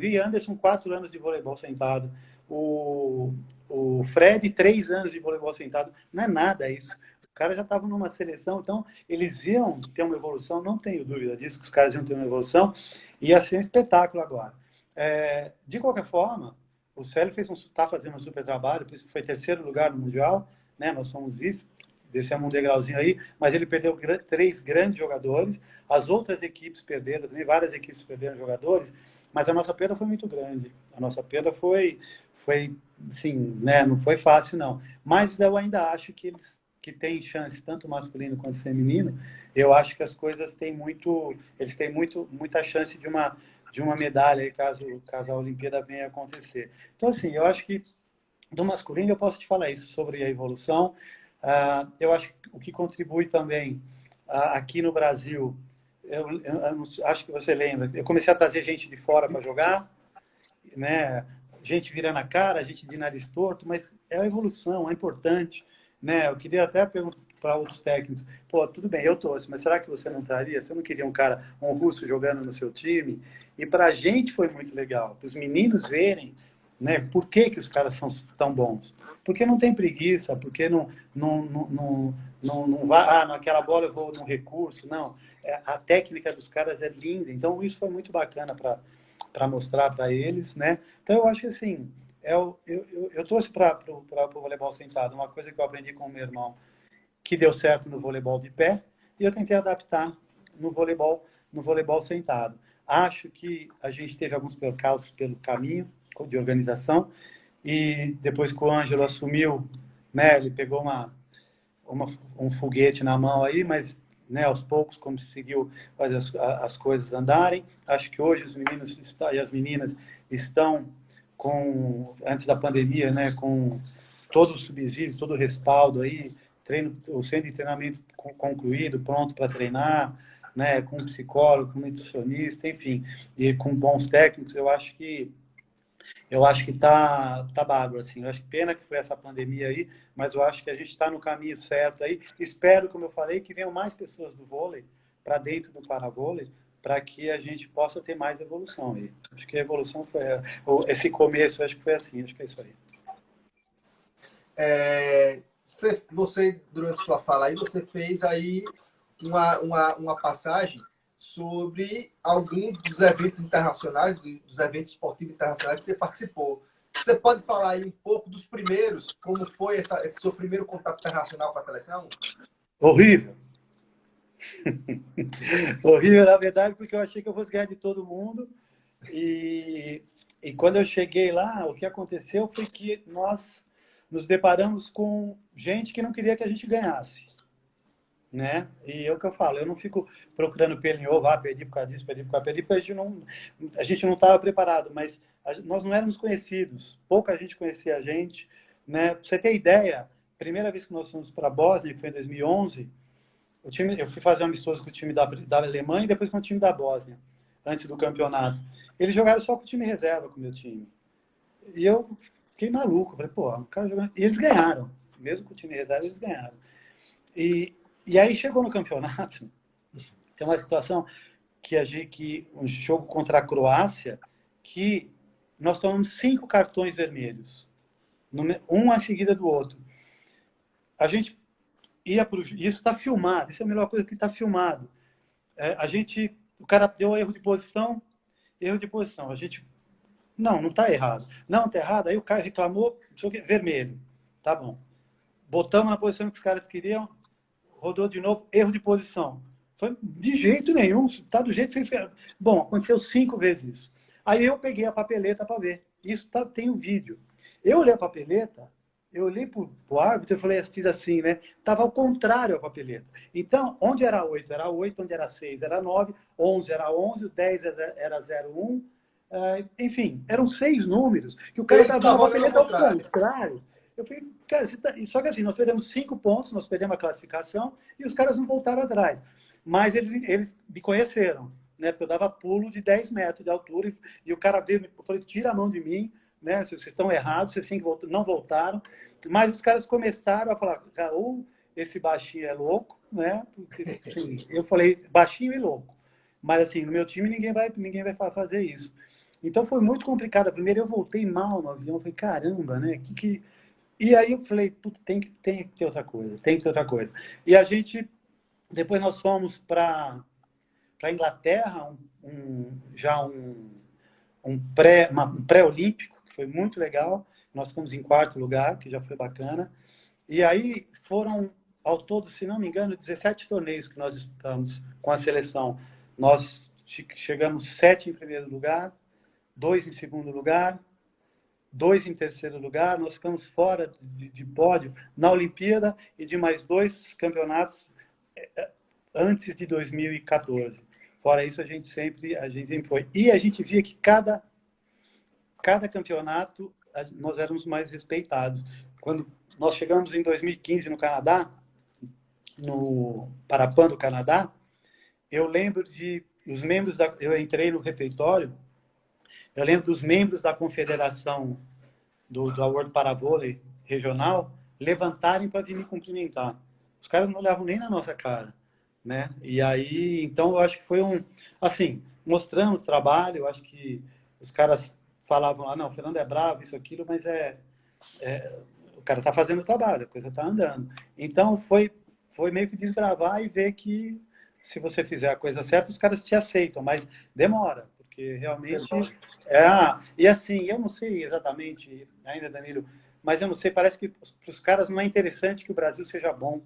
Speaker 2: e Anderson, 4 anos de voleibol sentado. O Fred, 3 anos de voleibol sentado. Não é nada isso. Os caras já estavam numa seleção, então eles iam ter uma evolução, não tenho dúvida disso, que os caras iam ter uma evolução, e ia ser um espetáculo agora. De qualquer forma, o Célio está fazendo um super trabalho, por isso foi 3º lugar no Mundial, né? Nós somos vice, descemos um degrauzinho aí, mas ele perdeu 3 grandes jogadores, as outras equipes perderam, também várias equipes perderam jogadores, mas a nossa perda foi muito grande. A nossa perda foi sim, né? Não foi fácil, não. Mas eu ainda acho que eles que têm chance, tanto masculino quanto feminino, eu acho que as coisas eles têm muita chance de uma medalha, caso a Olimpíada venha a acontecer. Então, assim, eu acho que Do masculino, eu posso te falar isso sobre a evolução. Eu acho que o que contribui também aqui no Brasil, acho que você lembra, eu comecei a trazer gente de fora para jogar, né? Gente virando a cara, gente de nariz torto, mas é a evolução, é importante, né? Eu queria até perguntar para outros técnicos, pô, tudo bem, eu torço, mas será que você não traria? Você não queria um cara, um russo jogando no seu time? E para a gente foi muito legal, para os meninos verem, né? Por que que os caras são tão bons? Porque não tem preguiça, porque não vai, naquela bola eu vou no recurso, não. A técnica dos caras é linda, então isso foi muito bacana para mostrar para eles, né? Então eu acho que assim, eu torço para o voleibol sentado, uma coisa que eu aprendi com o meu irmão, que deu certo no voleibol de pé, e eu tentei adaptar no voleibol sentado. Acho que a gente teve alguns percalços pelo caminho de organização, e depois que o Ângelo assumiu, né, ele pegou um foguete na mão aí, mas né, aos poucos conseguiu fazer as coisas andarem. Acho que hoje os meninos e as meninas estão antes da pandemia, né, com todo o subsídio, todo o respaldo aí, o centro de treinamento concluído, pronto para treinar, né, com um psicólogo, com um nutricionista, enfim, e com bons técnicos. Eu acho que tá bárbaro, assim. Eu acho que pena que foi essa pandemia aí, mas eu acho que a gente está no caminho certo aí. Espero, como eu falei, que venham mais pessoas do vôlei para dentro do paravôlei, para que a gente possa ter mais evolução aí. Acho que a evolução foi esse começo, acho que foi assim, acho que é isso aí.
Speaker 1: Você, durante sua fala aí, você fez aí uma passagem sobre alguns dos eventos internacionais, dos eventos esportivos internacionais que você participou. Você pode falar aí um pouco dos primeiros, como foi esse seu primeiro contato internacional com a seleção?
Speaker 2: Horrível. Horrível, na verdade, porque eu achei que eu fosse ganhar de todo mundo. E quando eu cheguei lá, o que aconteceu foi que nós nos deparamos com gente que não queria que a gente ganhasse, né? E é o que eu falo, eu não fico procurando pelo em ovo, perdi por causa disso, perdi por causa disso, porque a gente não estava preparado, mas nós não éramos conhecidos, pouca gente conhecia a gente, né? Pra você ter ideia, primeira vez que nós fomos para a Bósnia, que foi em 2011, eu fui fazer um amistoso com o time da Alemanha e depois com o time da Bósnia, antes do campeonato. Eles jogaram só com o time reserva, com o meu time. E eu fiquei maluco. Falei, pô, o cara jogando. E eles ganharam. Mesmo com o time reserva, eles ganharam. E aí chegou no campeonato, tem uma situação que um jogo contra a Croácia, que nós tomamos 5 cartões vermelhos, um à seguida do outro. A gente ia para isso está filmado, isso é a melhor coisa que está filmado. O cara deu erro de posição, a gente, não está errado. Não, está errado. Aí o cara reclamou, não sei o quê, vermelho. Tá bom. Botamos na posição que os caras queriam, rodou de novo, erro de posição. Foi de jeito nenhum, tá do jeito que vocês querem. Bom, aconteceu 5 vezes isso. Aí eu peguei a papeleta para ver. Isso tem o vídeo. Eu olhei a papeleta, eu olhei pro árbitro e falei, fiz assim, né? Tava ao contrário a papeleta. Então, onde era 8 era 8, onde era 6 era 9, 11 era 11, 10 era 01. Enfim, eram 6 números que o cara estava na papeleta ao contrário. Eu falei, cara, só que assim, nós perdemos 5 pontos, nós perdemos a classificação e os caras não voltaram atrás. Mas eles me conheceram, né? Porque eu dava pulo de 10 metros de altura e o cara veio, eu falei, tira a mão de mim, né? Vocês estão errados, vocês não voltaram. Mas os caras começaram a falar, cara, ou esse baixinho é louco, né? Porque, eu falei, baixinho e louco. Mas assim, no meu time ninguém vai fazer isso. Então foi muito complicado. Primeiro eu voltei mal no avião, eu falei, caramba, né? E aí eu falei, tem que ter outra coisa, tem que ter outra coisa. E a gente, depois nós fomos para a Inglaterra, um pré-olímpico, que foi muito legal. Nós ficamos em 4º lugar, que já foi bacana. E aí foram, ao todo, se não me engano, 17 torneios que nós disputamos com a seleção. Nós chegamos 7 em primeiro lugar, 2 em segundo lugar, 2 em terceiro lugar, nós ficamos fora de pódio na Olimpíada e de mais 2 campeonatos antes de 2014. Fora isso, a gente sempre foi. E a gente via que cada campeonato nós éramos mais respeitados. Quando nós chegamos em 2015 no Canadá, no Parapan do Canadá, eu lembro de os membros eu entrei no refeitório, eu lembro dos membros da confederação da World Paravôlei regional levantarem para vir me cumprimentar. Os caras não olhavam nem na nossa cara, né? E aí, então, eu acho que foi assim, mostramos trabalho, eu acho que os caras falavam lá, não, o Fernando é bravo, isso, aquilo, mas o cara tá fazendo o trabalho, a coisa tá andando. Então, foi meio que desbravar e ver que se você fizer a coisa certa, os caras te aceitam, mas demora, porque realmente e assim, eu não sei exatamente ainda, Danilo, mas eu não sei, parece que para os caras não é interessante que o Brasil seja bom,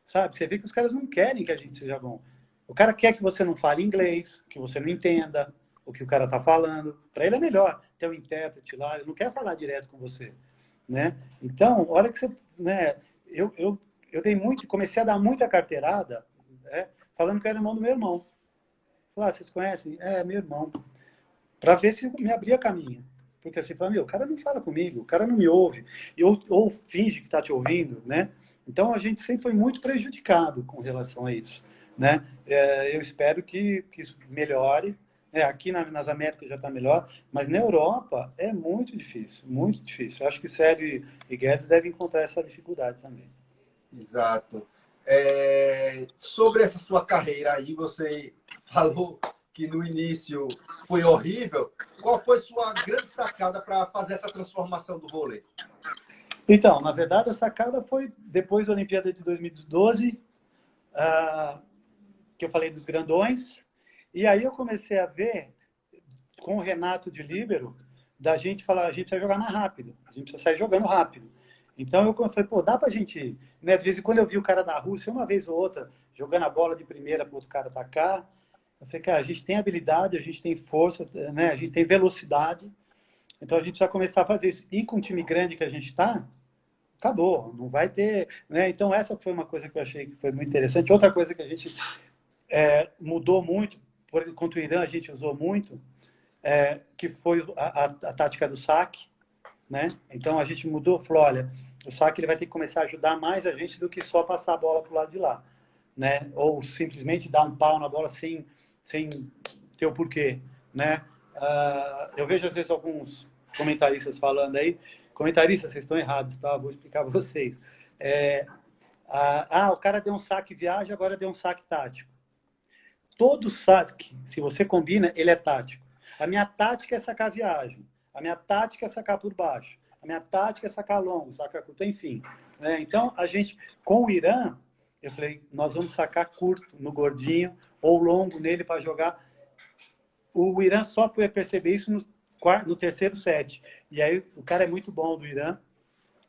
Speaker 2: sabe? Você vê que os caras não querem que a gente seja bom. O cara quer que você não fale inglês, que você não entenda o que o cara tá falando. Para ele é melhor ter um intérprete lá, ele não quer falar direto com você, né? Então, a hora que você, né, eu dei muito, comecei a dar muita carteirada, falando que era irmão do meu irmão. Falei, vocês conhecem? É, meu irmão. Para ver se me abria caminho. Porque assim, fala, meu, o cara não fala comigo, o cara não me ouve, ou finge que está te ouvindo, né? Então, a gente sempre foi muito prejudicado com relação a isso, né? Eu espero que isso melhore. Aqui nas Américas já está melhor, mas na Europa é muito difícil, muito difícil. Eu acho que Sérgio e Guedes devem encontrar essa dificuldade também.
Speaker 1: Exato. Sobre essa sua carreira aí, você falou que no início foi horrível. Qual foi sua grande sacada para fazer essa transformação do vôlei?
Speaker 2: Então, na verdade, a sacada foi depois da Olimpíada de 2012, que eu falei dos grandões, e aí eu comecei a ver, com o Renato de líbero, da gente falar, a gente precisa jogar mais rápido, a gente precisa sair jogando rápido. Então eu falei, pô, dá pra gente... Né? De vez em quando eu vi o cara da Rússia, uma vez ou outra, jogando a bola de primeira para outro cara atacar. Eu falei, cara, a gente tem habilidade, a gente tem força, né? A gente tem velocidade, então a gente precisa começar a fazer isso. E com o time grande que a gente está, acabou, não vai ter... Né? Então essa foi uma coisa que eu achei que foi muito interessante. Outra coisa que a gente mudou muito, contra o Irã a gente usou muito, que foi a tática do saque, né? Então a gente mudou, falou, olha, o saque ele vai ter que começar a ajudar mais a gente do que só passar a bola para o lado de lá, né? Ou simplesmente dar um pau na bola sem ter o porquê, né? Eu vejo às vezes alguns comentaristas falando aí, comentaristas, vocês estão errados, tá? Vou explicar para vocês. O cara deu um saque viagem, agora deu um saque tático. Todo saque, se você combina, ele é tático. A minha tática é sacar viagem. A minha tática é sacar por baixo. A minha tática é sacar longo, sacar curto, enfim. Né? Então, a gente, com o Irã, eu falei, nós vamos sacar curto no gordinho ou longo nele para jogar. O Irã só foi perceber isso no terceiro set. E aí, o cara é muito bom do Irã.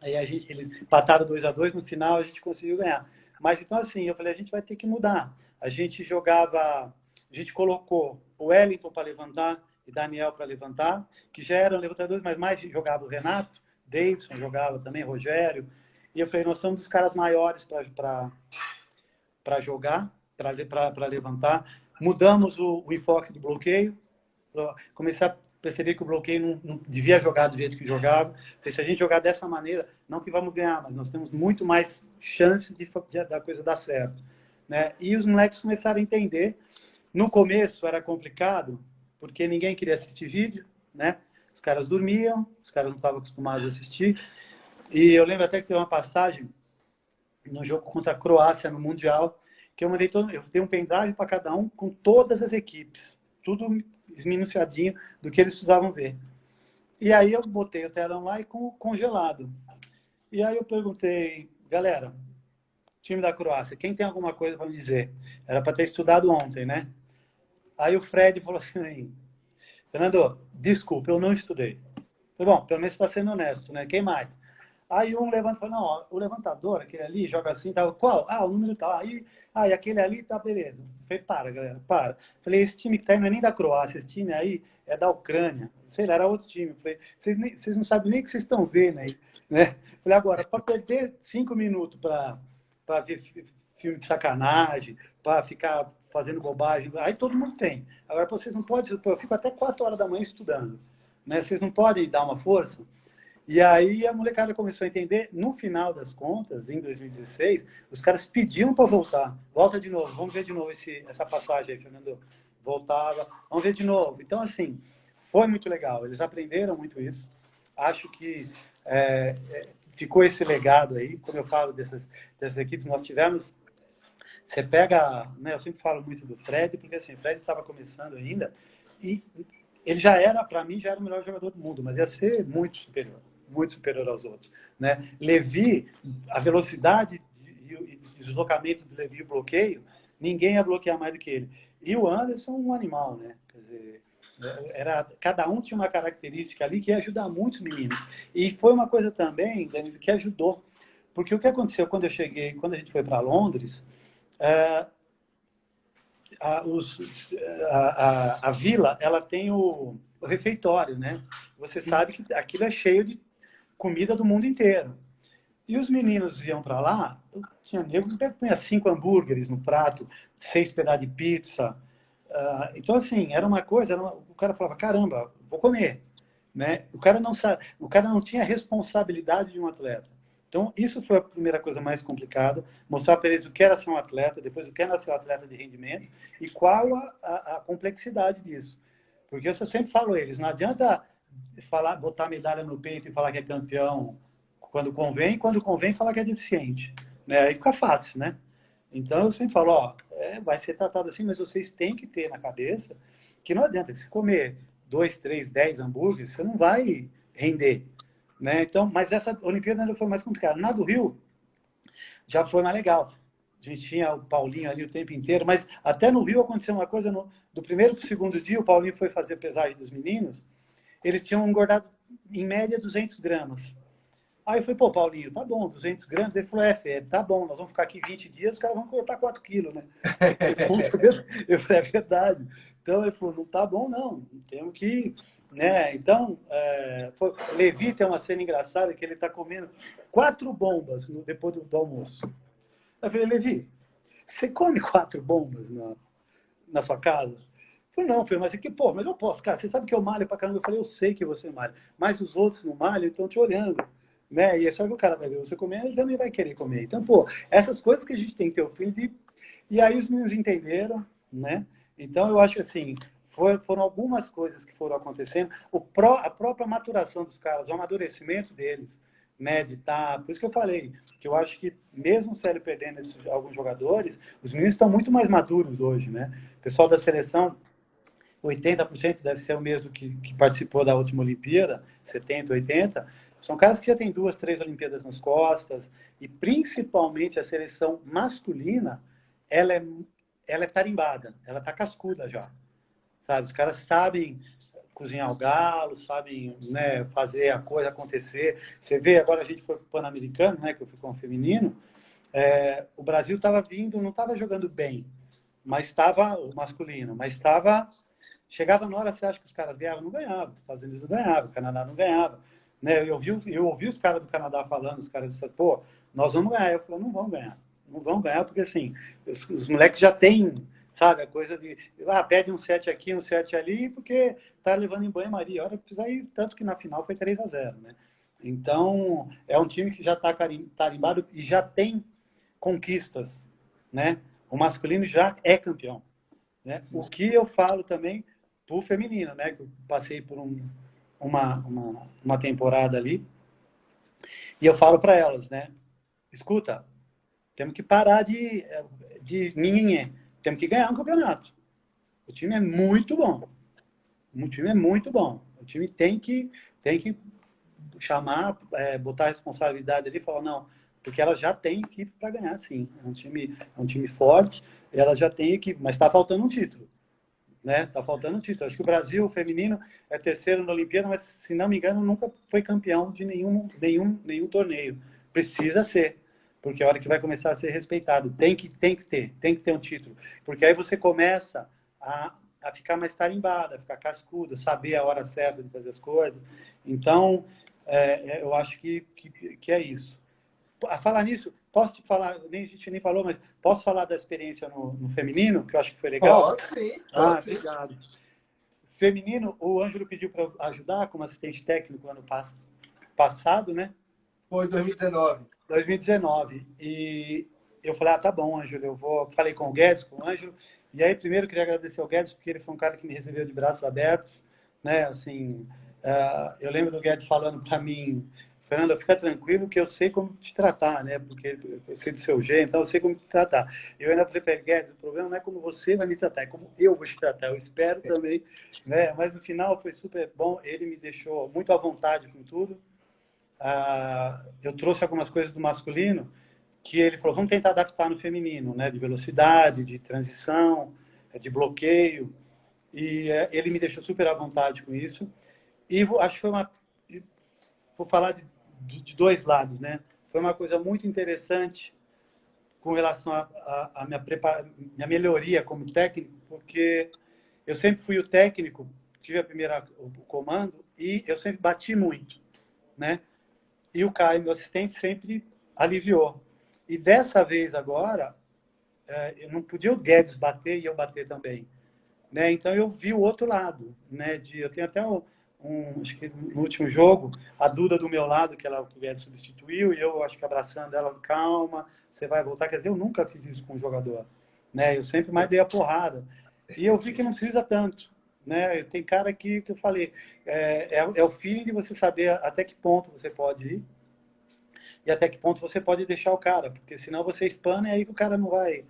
Speaker 2: Aí eles empataram 2-2, no final a gente conseguiu ganhar. Mas então, assim, eu falei, a gente vai ter que mudar. A gente colocou o Wellington para levantar e Daniel para levantar, que já eram levantadores, mas mais jogava o Renato, Davidson jogava também, Rogério. E eu falei, nós somos os caras maiores para jogar, para levantar. Mudamos o enfoque do bloqueio. Comecei a perceber que o bloqueio não devia jogar do jeito que jogava. Falei, se a gente jogar dessa maneira, não que vamos ganhar, mas nós temos muito mais chance da coisa dar certo. Né? E os moleques começaram a entender. No começo era complicado, porque ninguém queria assistir vídeo, né? Os caras dormiam, os caras não estavam acostumados a assistir. E eu lembro até que teve uma passagem no jogo contra a Croácia no Mundial, que eu dei um pendrive para cada um com todas as equipes, tudo esminuciadinho do que eles precisavam ver. E aí eu botei o telão lá e congelado. E aí eu perguntei, galera, time da Croácia, quem tem alguma coisa para me dizer? Era para ter estudado ontem, né? Aí o Fred falou assim, Fernando, desculpa, eu não estudei. Falei, bom, pelo menos você está sendo honesto, né? Quem mais? Aí um levanta e fala, não, ó, o levantador, aquele ali, joga assim, tá, qual? O número tá. E aquele ali tá, beleza. Falei, para, galera, para. Falei, esse time que tá aí não é nem da Croácia, esse time aí é da Ucrânia. Sei lá, era outro time. Falei, vocês não sabem nem o que vocês estão vendo aí, né? Falei, agora, para perder 5 minutos para ver filme de sacanagem, para ficar fazendo bobagem, aí todo mundo tem. Agora, vocês não podem, eu fico até 4 horas da manhã estudando, né? Vocês não podem dar uma força? E aí a molecada começou a entender, no final das contas, em 2016, os caras pediam para voltar. Volta de novo, vamos ver de novo essa passagem aí, Fernando. Voltava, vamos ver de novo. Então, assim, foi muito legal. Eles aprenderam muito isso. Acho que ficou esse legado aí. Como eu falo dessas equipes, nós tivemos. Você pega, né, eu sempre falo muito do Fred, porque assim, o Fred estava começando ainda e ele já era, para mim, já era o melhor jogador do mundo, mas ia ser muito superior aos outros, né? Levi, a velocidade e deslocamento do Levi, o bloqueio, ninguém ia bloquear mais do que ele. E o Anderson, um animal, né? Quer dizer, cada um tinha uma característica ali que ia ajudar muitos meninos. E foi uma coisa também, Danilo, que ajudou. Porque o que aconteceu quando eu cheguei, quando a gente foi para Londres, a, os, a vila, ela tem o refeitório, né? Você sabe que aquilo é cheio de comida do mundo inteiro. E os meninos iam para lá, tinha nego que punha 5 hambúrgueres no prato, 6 pedaços de pizza. Então, assim, era uma coisa, o cara falava, caramba, vou comer. Né? O cara não tinha a responsabilidade de um atleta. Então, isso foi a primeira coisa mais complicada, mostrar para eles o que era ser um atleta, depois o que era ser um atleta de rendimento e qual a complexidade disso. Porque eu sempre falo a eles, não adianta botar medalha no peito e falar que é campeão e quando convém falar que é deficiente. Né? Aí fica fácil, né? Então, eu sempre falo, vai ser tratado assim, mas vocês têm que ter na cabeça que não adianta, se comer 2, 3, 10 hambúrgueres, você não vai render. Né? Então, mas essa Olimpíada ainda foi mais complicada. Na do Rio já foi mais legal. A gente tinha o Paulinho ali o tempo inteiro, mas até no Rio aconteceu uma coisa, do primeiro para o segundo dia, o Paulinho foi fazer pesagem dos meninos, eles tinham engordado em média 200 gramas. Aí eu falei, pô, Paulinho, tá bom, 200 gramas. Ele falou, Fê, tá bom, nós vamos ficar aqui 20 dias, os caras vão cortar 4 quilos, né? Eu falei, é verdade. Então ele falou, não tá bom, não, temos que... Né? Então, Levi tem uma cena engraçada que ele tá comendo 4 bombas depois do almoço. Eu falei, Levi, você come 4 bombas na sua casa? Eu falei, não, filho, mas aqui, pô, mas eu posso, cara, você sabe que eu malho pra caramba. Eu falei, eu sei que você malha, mas os outros não malham, estão te olhando. Né? E é só que o cara vai ver você comer, ele também vai querer comer. Então, pô, essas coisas que a gente tem que ter o filho de... E aí os meninos entenderam, né? Então, eu acho que, assim, foram algumas coisas que foram acontecendo. A própria maturação dos caras, o amadurecimento deles, né? Por isso que eu falei, que eu acho que mesmo o Célio perdendo alguns jogadores, os meninos estão muito mais maduros hoje, né? O pessoal da seleção, 80% deve ser o mesmo que participou da última Olimpíada, 70, 80, são caras que já têm 2, 3 Olimpíadas nas costas, e principalmente a seleção masculina, ela é tarimbada, ela está cascuda já, sabe? Os caras sabem cozinhar o galo, sabem, né, fazer a coisa acontecer. Você vê, agora a gente foi para o Pan-Americano, né, que eu fui com o feminino, o Brasil estava vindo, não estava jogando bem, mas estava o masculino, mas estava... Chegava na hora, você acha que os caras ganhavam? Não ganhavam. Os Estados Unidos não ganhavam, o Canadá não ganhava. Né? Eu ouvi os caras do Canadá falando, os caras disseram, pô, nós vamos ganhar. Eu falei, não vamos ganhar. Não vamos ganhar porque, assim, os moleques já têm, sabe, a coisa de, perde um set aqui, um set ali, porque tá levando em banho-maria. A hora que precisar ir, tanto que na final foi 3-0, né? Então, é um time que já está tarimbado e já tem conquistas, né? O masculino já é campeão. Né? O que eu falo também pro feminino, né? Que eu passei por uma temporada ali, e eu falo para elas, né? Escuta, temos que parar de ninguém, temos que ganhar um campeonato. O time é muito bom. O time é muito bom. O time tem que chamar, botar a responsabilidade ali e falar, não, porque ela já tem equipe para ganhar, sim. É um time forte, ela já tem equipe, mas está faltando um título. Né? Tá faltando um título. Acho que o Brasil, o feminino, é terceiro na Olimpíada, mas, se não me engano, nunca foi campeão de nenhum torneio. Precisa ser, porque é a hora que vai começar a ser respeitado. Tem que ter um título. Porque aí você começa a ficar mais tarimbada, a ficar cascudo, saber a hora certa de fazer as coisas. Então, eu acho que é isso. A falar nisso, posso te falar, a gente nem falou, mas posso falar da experiência no feminino, que eu acho que foi legal?
Speaker 1: Pode sim, pode sim.
Speaker 2: Obrigado. Feminino, o Ângelo pediu para ajudar como assistente técnico ano passado, né?
Speaker 1: Foi 2019.
Speaker 2: 2019. E eu falei, tá bom, Ângelo, eu vou. Falei com o Guedes, com o Ângelo. E aí, primeiro, eu queria agradecer ao Guedes, porque ele foi um cara que me recebeu de braços abertos, né? Assim, eu lembro do Guedes falando para mim, Fernando, fica tranquilo que eu sei como te tratar, né? Porque eu sei do seu jeito, então eu sei como te tratar. Eu ainda falei para ele, Guedes, o problema não é como você vai me tratar, é como eu vou te tratar. Eu espero também, né? Mas no final foi super bom. Ele me deixou muito à vontade com tudo. Eu trouxe algumas coisas do masculino que ele falou, vamos tentar adaptar no feminino, né? De velocidade, de transição, de bloqueio. E ele me deixou super à vontade com isso. E acho que foi uma... Vou falar de dois lados, né? Foi uma coisa muito interessante com relação à minha melhoria como técnico, porque eu sempre fui o técnico, tive o comando, e eu sempre bati muito, né? E o Caio, meu assistente, sempre aliviou. E dessa vez agora, eu não podia o Guedes bater e eu bater também, né? Então eu vi o outro lado, né? Eu tenho até acho que no último jogo, a Duda do meu lado, que ela o Guedes substituiu, e eu acho que abraçando ela, calma, você vai voltar. Quer dizer, eu nunca fiz isso com um jogador, né? Eu sempre mais dei a porrada. E eu vi que não precisa tanto, né? Tem cara que eu falei, é o feeling de você saber até que ponto você pode ir e até que ponto você pode deixar o cara, porque senão você espana e aí o cara não vai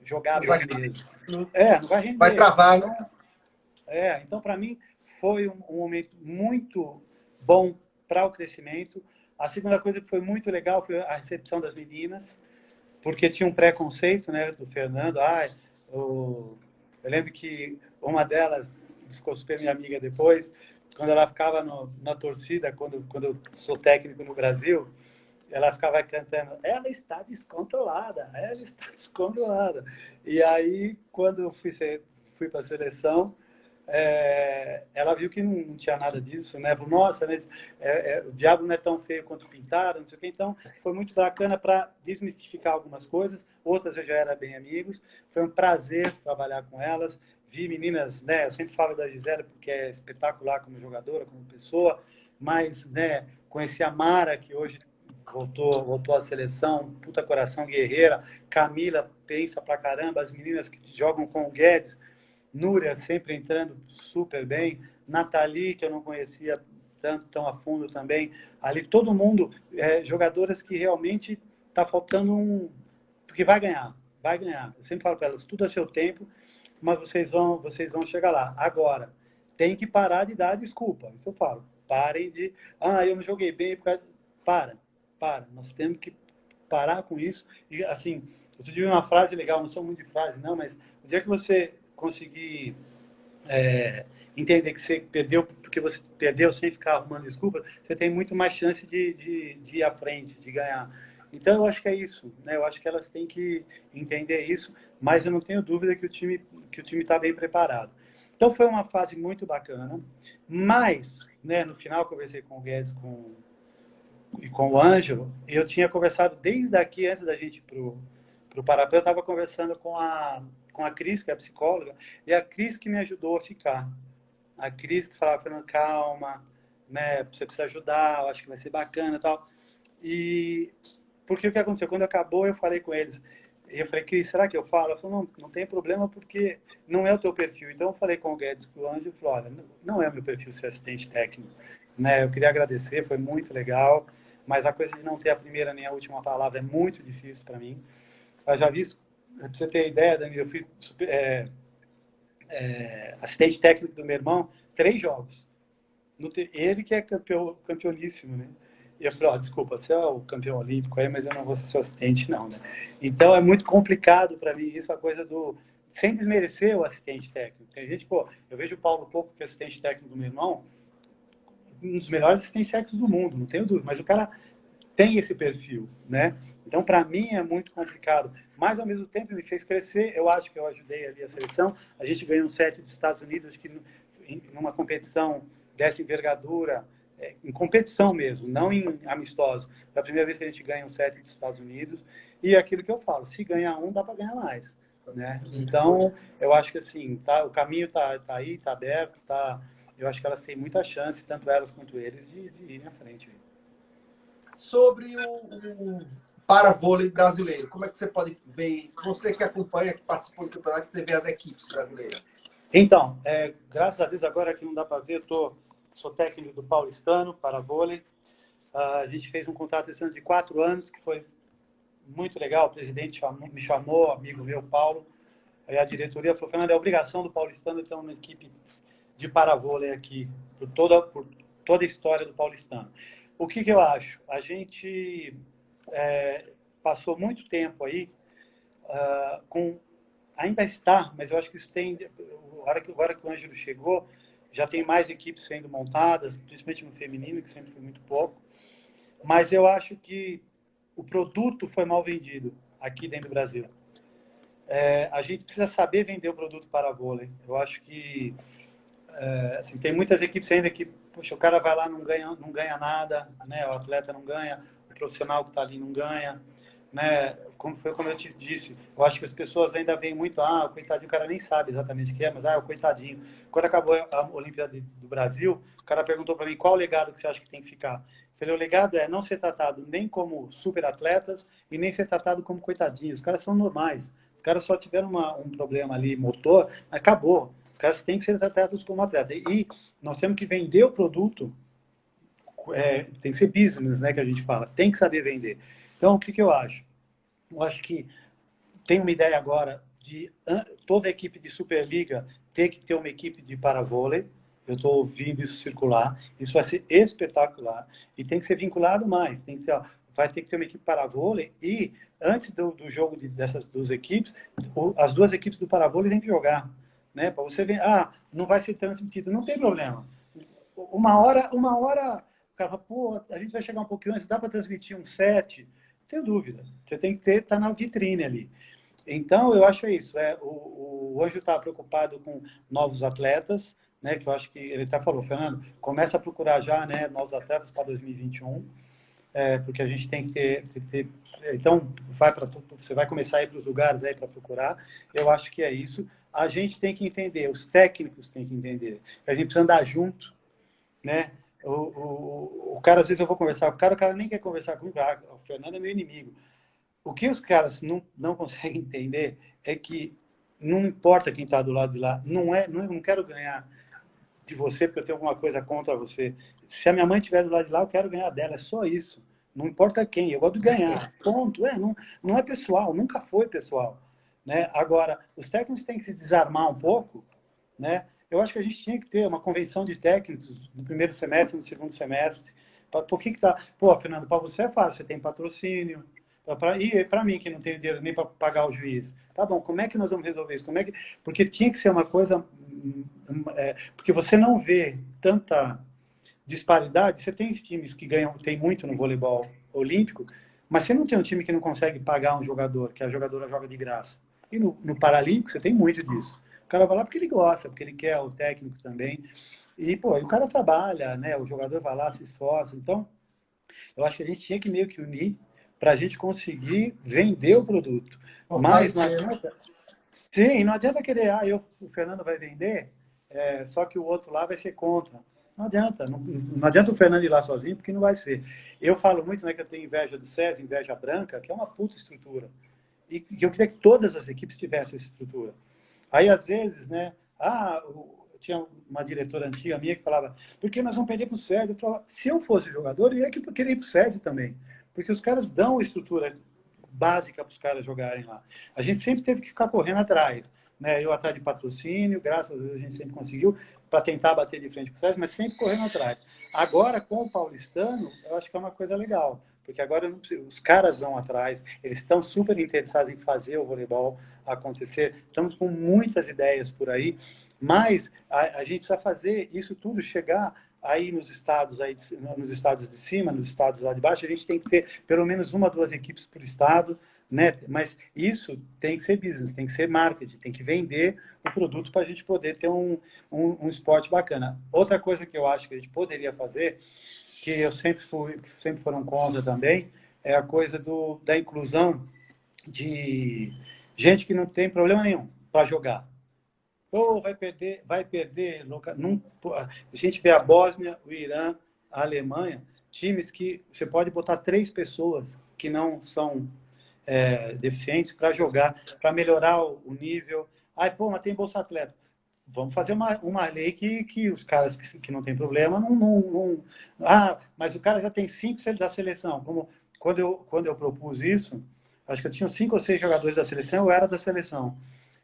Speaker 2: jogar
Speaker 1: Não vai,
Speaker 2: bem mesmo. Não vai
Speaker 1: vai
Speaker 2: render.
Speaker 1: travar, né?
Speaker 2: Então para mim foi um momento muito bom para o crescimento. A segunda coisa que foi muito legal foi a recepção das meninas, porque tinha um preconceito, né, do Fernando. Eu lembro que uma delas ficou super minha amiga depois, quando ela ficava na torcida, quando eu sou técnico no Brasil, ela ficava cantando, ela está descontrolada, ela está descontrolada. E aí, quando eu fui para a seleção, ela viu que não tinha nada disso, né? Falou, nossa, mas o diabo não é tão feio quanto pintaram, não sei o quê. Então, foi muito bacana para desmistificar algumas coisas. Outras eu já era bem amigos. Foi um prazer trabalhar com elas. Vi meninas, né? Eu sempre falo da Gisele porque é espetacular como jogadora, como pessoa, mas, né? Conheci a Mara, que hoje voltou à seleção, puta coração guerreira. Camila pensa pra caramba, as meninas que jogam com o Guedes, Núria sempre entrando super bem, Nathalie, que eu não conhecia tanto tão a fundo também, ali todo mundo, jogadoras que realmente está faltando porque vai ganhar, vai ganhar. Eu sempre falo para elas, tudo a seu tempo, mas vocês vão chegar lá. Agora, tem que parar de dar desculpa, isso eu falo. Parem de, eu não joguei bem, para. Nós temos que parar com isso. E assim, eu tive uma frase legal, não sou muito de frase, não, mas o dia que você conseguir entender que você perdeu porque você perdeu sem ficar arrumando desculpa, você tem muito mais chance de ir à frente, de ganhar. Então, eu acho que é isso, né? Eu acho que elas têm que entender isso, mas eu não tenho dúvida que o time está bem preparado. Então, foi uma fase muito bacana, mas, né, no final, eu conversei com o Guedes e com o Ângelo, eu tinha conversado desde aqui, antes da gente ir para o Parapé, eu estava conversando com a Cris, que é a psicóloga, e a Cris que me ajudou a ficar. A Cris que falava, Fernando, calma, né, você precisa ajudar, eu acho que vai ser bacana e tal. E porque o que aconteceu? Quando acabou, eu falei com eles. E eu falei, Cris, será que eu falo? Ela falou, não tem problema porque não é o teu perfil. Então eu falei com o Guedes, com o Anjo, e falou, olha, não é o meu perfil ser assistente técnico. Né? Eu queria agradecer, foi muito legal, mas a coisa de não ter a primeira nem a última palavra é muito difícil para mim. Eu já vi isso, pra você ter ideia, Danilo, eu fui assistente técnico do meu irmão, 3 jogos. Ele que é campeoníssimo, né? E eu falei, desculpa, você é o campeão olímpico aí, mas eu não vou ser seu assistente, não, né? Então é muito complicado para mim isso, a coisa do... Sem desmerecer o assistente técnico. Tem gente, eu vejo o Paulo Coco, que é assistente técnico do meu irmão, um dos melhores assistentes técnicos do mundo, não tenho dúvida, mas o cara tem esse perfil, né? Então, para mim, é muito complicado. Mas, ao mesmo tempo, me fez crescer. Eu acho que eu ajudei ali a seleção. A gente ganhou um set dos Estados Unidos, que numa competição dessa envergadura, em competição mesmo, não em amistoso. É a primeira vez que a gente ganha um set dos Estados Unidos. E é aquilo que eu falo, se ganhar um, dá para ganhar mais. Né? Então, eu acho que assim, o caminho tá aí, tá aberto, eu acho que elas têm muita chance, tanto elas quanto eles, de irem à frente.
Speaker 1: Sobre o para-vôlei brasileiro, como é que você pode ver, você que acompanha, que participou do campeonato, que você vê as equipes brasileiras?
Speaker 2: Então, graças a Deus, agora que não dá para ver, sou técnico do Paulistano, para vôlei. A gente fez um contrato esse ano de 4 anos, que foi muito legal. O presidente me chamou, amigo meu, Paulo, aí a diretoria falou, Fernando, é obrigação do Paulistano ter uma equipe de paravôlei aqui, por toda a história do Paulistano. O que eu acho? A gente passou muito tempo aí ainda está, mas eu acho que isso tem, agora que o Ângelo chegou, já tem mais equipes sendo montadas, principalmente no feminino, que sempre foi muito pouco, mas eu acho que o produto foi mal vendido aqui dentro do Brasil. A gente precisa saber vender o produto para vôlei. Eu acho que assim, tem muitas equipes ainda que, puxa, o cara vai lá, não ganha nada, né? O atleta não ganha, o profissional que está ali não ganha, né? Como eu te disse, eu acho que as pessoas ainda veem muito, o coitadinho, o cara nem sabe exatamente o que é, mas o coitadinho. Quando acabou a Olimpíada do Brasil, o cara perguntou para mim qual o legado que você acha que tem que ficar. Eu falei, o legado é não ser tratado nem como super atletas e nem ser tratado como coitadinhos. Os caras são normais. Os caras só tiveram um problema ali motor, acabou. Os caras têm que ser tratados como atleta. E nós temos que vender o produto, tem que ser business, né, que a gente fala. Tem que saber vender. Então, o que eu acho? Eu acho que tem uma ideia agora de toda a equipe de Superliga ter que ter uma equipe de paravôlei. Eu estou ouvindo isso circular. Isso vai ser espetacular. E tem que ser vinculado mais. Vai ter que ter uma equipe paravôlei e, antes do jogo dessas duas equipes, as duas equipes do paravôlei têm que jogar. Né? Para você ver, não vai ser transmitido. Não tem problema. Uma hora, o cara fala, pô, a gente vai chegar um pouquinho antes, dá para transmitir um set? Não tenho dúvida. Você tem que estar na vitrine ali. Então, eu acho isso. O Anjo está preocupado com novos atletas, né? Que eu acho que ele até falou, Fernando, começa a procurar já, né, novos atletas para 2021, porque a gente tem que ter então, você vai começar a ir para os lugares aí para procurar. Eu acho que é isso. A gente tem que entender, os técnicos têm que entender. A gente precisa andar junto, né? O cara, às vezes eu vou conversar com o cara nem quer conversar comigo. O Fernando é meu inimigo. O que os caras não conseguem entender é que não importa quem está do lado de lá. Não quero ganhar de você porque eu tenho alguma coisa contra você. Se a minha mãe estiver do lado de lá, eu quero ganhar dela. É só isso. Não importa quem, eu gosto de ganhar. Ponto. Não é pessoal, nunca foi pessoal. Né? Agora, os técnicos têm que se desarmar um pouco. Né? Eu acho que a gente tinha que ter uma convenção de técnicos no primeiro semestre, no segundo semestre. Por que tá? Pô, Fernando, para você é fácil, você tem patrocínio. E para mim, que não tenho dinheiro nem para pagar o juiz. Tá bom, como é que nós vamos resolver isso? Porque tinha que ser uma coisa... porque você não vê tanta disparidade. Você tem times que ganham, tem muito no voleibol olímpico, mas você não tem um time que não consegue pagar um jogador, que a jogadora joga de graça. E no Paralímpico você tem muito disso. O cara vai lá porque ele gosta, porque ele quer, o técnico também. E, o cara trabalha, né? O jogador vai lá, se esforça. Então, eu acho que a gente tinha que meio que unir para a gente conseguir vender o produto. Mas não adianta... Sim, não adianta querer, o Fernando vai vender, só que o outro lá vai ser contra. Não adianta, não adianta o Fernando ir lá sozinho, porque não vai ser. Eu falo muito, né, que eu tenho inveja do SESI, inveja branca, que é uma puta estrutura. E eu queria que todas as equipes tivessem essa estrutura. Aí, às vezes, né, tinha uma diretora antiga minha que falava, por que nós vamos perder para o SESI? Eu falava, se eu fosse jogador, eu ia querer ir para o SESI também. Porque os caras dão estrutura básica para os caras jogarem lá. A gente sempre teve que ficar correndo atrás. Né? Eu atrás de patrocínio, graças a Deus a gente sempre conseguiu, para tentar bater de frente com o SESI, mas sempre correndo atrás. Agora, com o paulistano, eu acho que é uma coisa legal, porque agora os caras vão atrás, eles estão super interessados em fazer o voleibol acontecer, estamos com muitas ideias por aí, mas a gente precisa fazer isso tudo chegar aí nos estados de cima, nos estados lá de baixo, a gente tem que ter pelo menos 1 ou 2 equipes por estado, né? Mas isso tem que ser business, tem que ser marketing, tem que vender o produto para a gente poder ter um esporte bacana. Outra coisa que eu acho que a gente poderia fazer, que eu sempre foram contra também, é a coisa da inclusão de gente que não tem problema nenhum para jogar. Ou vai perder. A gente vê a Bósnia, o Irã, a Alemanha, times que você pode botar 3 pessoas que não são deficientes para jogar, para melhorar o nível. Ai, pô, mas tem Bolsa Atleta. Vamos fazer uma lei que os caras que não tem problema não. Ah, mas o cara já tem 5 da seleção. Como quando eu propus isso, acho que eu tinha 5 ou 6 jogadores da seleção, eu era da seleção.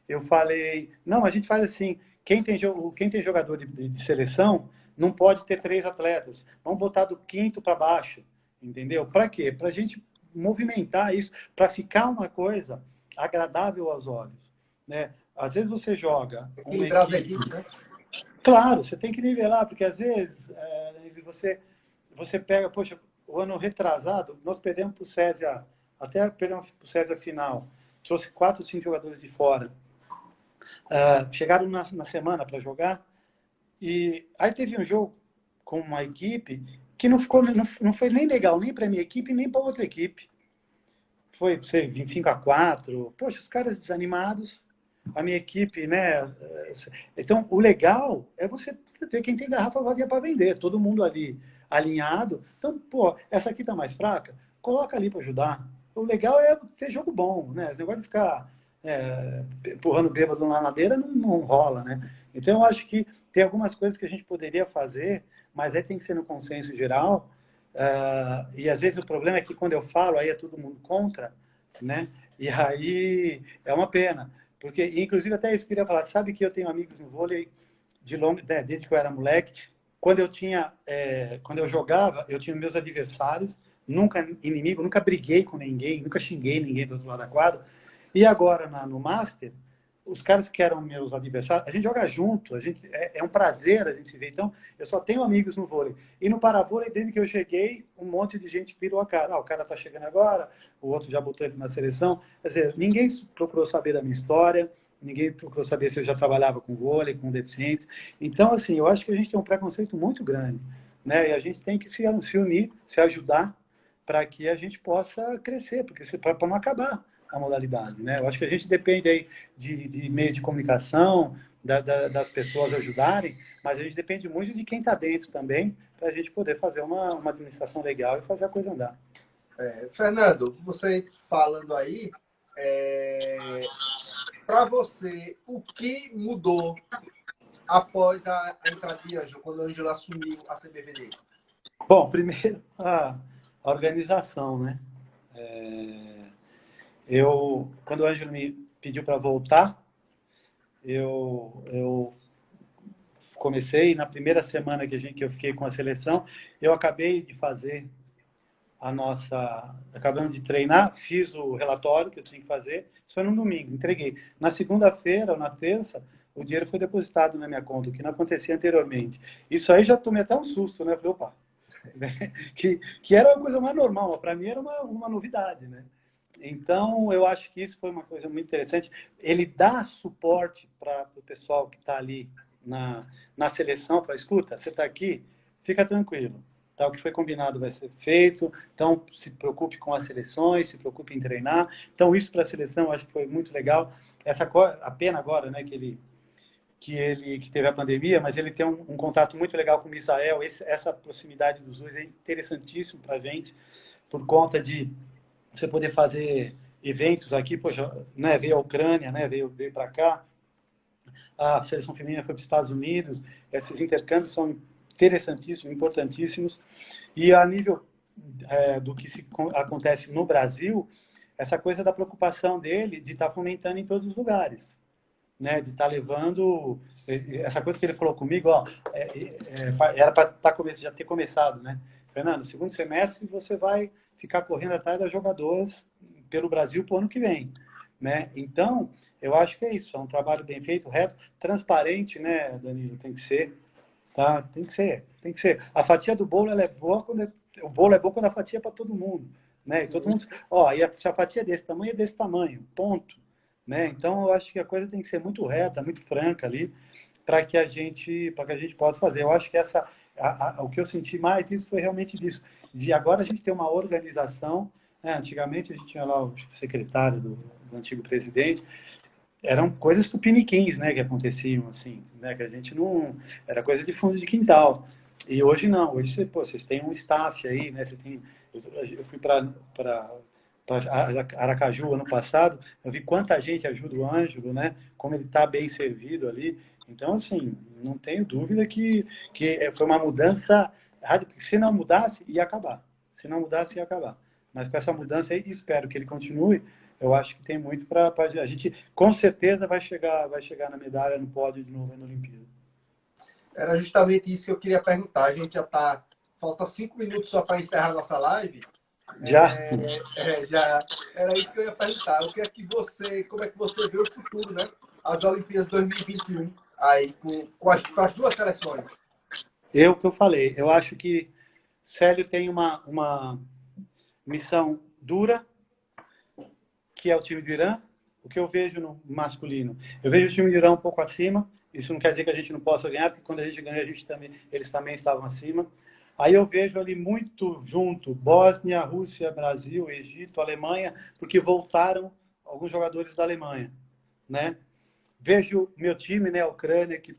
Speaker 2: Eu falei, não, a gente faz assim, quem tem jogador de seleção não pode ter 3 atletas. Vamos botar do quinto para baixo, entendeu? Para quê? Para a gente movimentar isso, para ficar uma coisa agradável aos olhos, né? Às vezes você joga uma
Speaker 1: Equilibrar as
Speaker 2: equipe.
Speaker 1: equipes, né?
Speaker 2: Claro, você tem que nivelar, porque às vezes você pega, poxa, o ano retrasado, nós perdemos para o Césia, até perdemos para o Césia final, trouxe 4 ou 5 jogadores de fora. Chegaram na semana para jogar, e aí teve um jogo com uma equipe que não foi nem legal, nem para a minha equipe, nem para outra equipe. Foi, sei, 25-4. Poxa, os caras desanimados, a minha equipe, né? Então, o legal é você ter quem tem garrafa vazia para vender, todo mundo ali alinhado. Então, pô, essa aqui tá mais fraca, coloca ali para ajudar. O legal é ter jogo bom, né? Esse negócio de ficar empurrando bêbado na ladeira não rola, né? Então, eu acho que tem algumas coisas que a gente poderia fazer, mas aí tem que ser no consenso geral. E às vezes o problema é que quando eu falo, aí é todo mundo contra, né? E aí é uma pena. Porque, inclusive, até isso eu queria falar. Sabe que eu tenho amigos no vôlei desde que eu era moleque. Quando eu jogava, eu tinha meus adversários, nunca inimigo, nunca briguei com ninguém, nunca xinguei ninguém do outro lado da quadra. E agora, no Master, os caras que eram meus adversários, a gente joga junto, é um prazer a gente se ver. Então, eu só tenho amigos no vôlei. E no paravôlei, desde que eu cheguei, um monte de gente virou a cara. O cara tá chegando agora, o outro já botou ele na seleção. Quer dizer, ninguém procurou saber da minha história, ninguém procurou saber se eu já trabalhava com vôlei, com deficientes. Então, assim, eu acho que a gente tem um preconceito muito grande, né? E a gente tem que se unir, se ajudar, para que a gente possa crescer, porque para não acabar a modalidade, né? Eu acho que a gente depende aí de meios de comunicação, das pessoas ajudarem, mas a gente depende muito de quem está dentro também, para a gente poder fazer uma administração legal e fazer a coisa andar.
Speaker 1: Fernando, você falando aí, para você, o que mudou após a entrada de Ângelo, quando o Ângelo assumiu a CBVD?
Speaker 2: Bom, primeiro, a organização, né? Quando o Ângelo me pediu para voltar, eu comecei, na primeira semana que eu fiquei com a seleção, eu acabei de fazer acabamos de treinar, fiz o relatório que eu tinha que fazer, isso foi no domingo, entreguei. Na segunda-feira ou na terça, o dinheiro foi depositado na minha conta, o que não acontecia anteriormente. Isso aí já tomei até um susto, né? Falei, opa, que era uma coisa mais normal, para mim era uma novidade, né? Então, eu acho que isso foi uma coisa muito interessante. Ele dá suporte para o pessoal que está ali na seleção, para escuta, você está aqui, fica tranquilo. Tá, o que foi combinado vai ser feito. Então, se preocupe com as seleções, se preocupe em treinar. Então, isso para a seleção, eu acho que foi muito legal. A pena agora, né, que teve a pandemia, mas ele tem um contato muito legal com o Misael. Essa proximidade dos dois é interessantíssimo para a gente, por conta de você poder fazer eventos aqui. Poxa, né, veio a Ucrânia, né, veio para cá. A seleção feminina foi para os Estados Unidos. Esses intercâmbios são interessantíssimos, importantíssimos. E a nível do que acontece no Brasil, essa coisa da preocupação dele de estar fomentando em todos os lugares, né? De estar levando essa coisa que ele falou comigo, ó, era para já ter começado, né? Fernando, segundo semestre você vai ficar correndo atrás das jogadoras pelo Brasil para o ano que vem, né? Então, eu acho que é isso, é um trabalho bem feito, reto, transparente, né, Danilo? Tem que ser. Tá? Tem que ser, tem que ser. A fatia do bolo ela é boa o bolo é bom quando a fatia é para todo mundo, né? E todo mundo, se a fatia é desse tamanho, ponto, né? Então eu acho que a coisa tem que ser muito reta, muito franca ali, para que a gente possa fazer. Eu acho que o que eu senti mais disso foi realmente disso, de agora a gente ter uma organização, né? Antigamente a gente tinha lá o secretário do antigo presidente. eram coisas tupiniquins, né, que aconteciam, assim, né, que a gente não... Era coisa de fundo de quintal. E hoje não, hoje você, pô, vocês têm um staff aí, né, você tem... Eu fui para Aracaju ano passado, eu vi quanta gente ajuda o Ângelo, né, como ele está bem servido ali. Então, assim, não tenho dúvida que foi uma mudança radical. Se não mudasse, ia acabar. Se não mudasse, ia acabar. Mas com essa mudança aí, espero que ele continue. Eu acho que tem muito para a gente, com certeza, vai chegar na medalha, no pódio de novo na Olimpíada.
Speaker 1: Era justamente isso que eu queria perguntar. A gente já está... Falta 5 minutos só para encerrar a nossa live.
Speaker 2: Já?
Speaker 1: Já era isso que eu ia perguntar. O que é que você, como é que você vê o futuro, né? As Olimpíadas 2021 aí com as duas seleções.
Speaker 2: O que eu falei, eu acho que Célio tem uma missão dura, que é o time do Irã. O que eu vejo no masculino, eu vejo o time do Irã um pouco acima. Isso não quer dizer que a gente não possa ganhar, porque quando a gente ganha, eles também estavam acima. Aí eu vejo ali muito junto Bósnia, Rússia, Brasil, Egito, Alemanha, porque voltaram alguns jogadores da Alemanha, né? Vejo meu time, né, a Ucrânia, que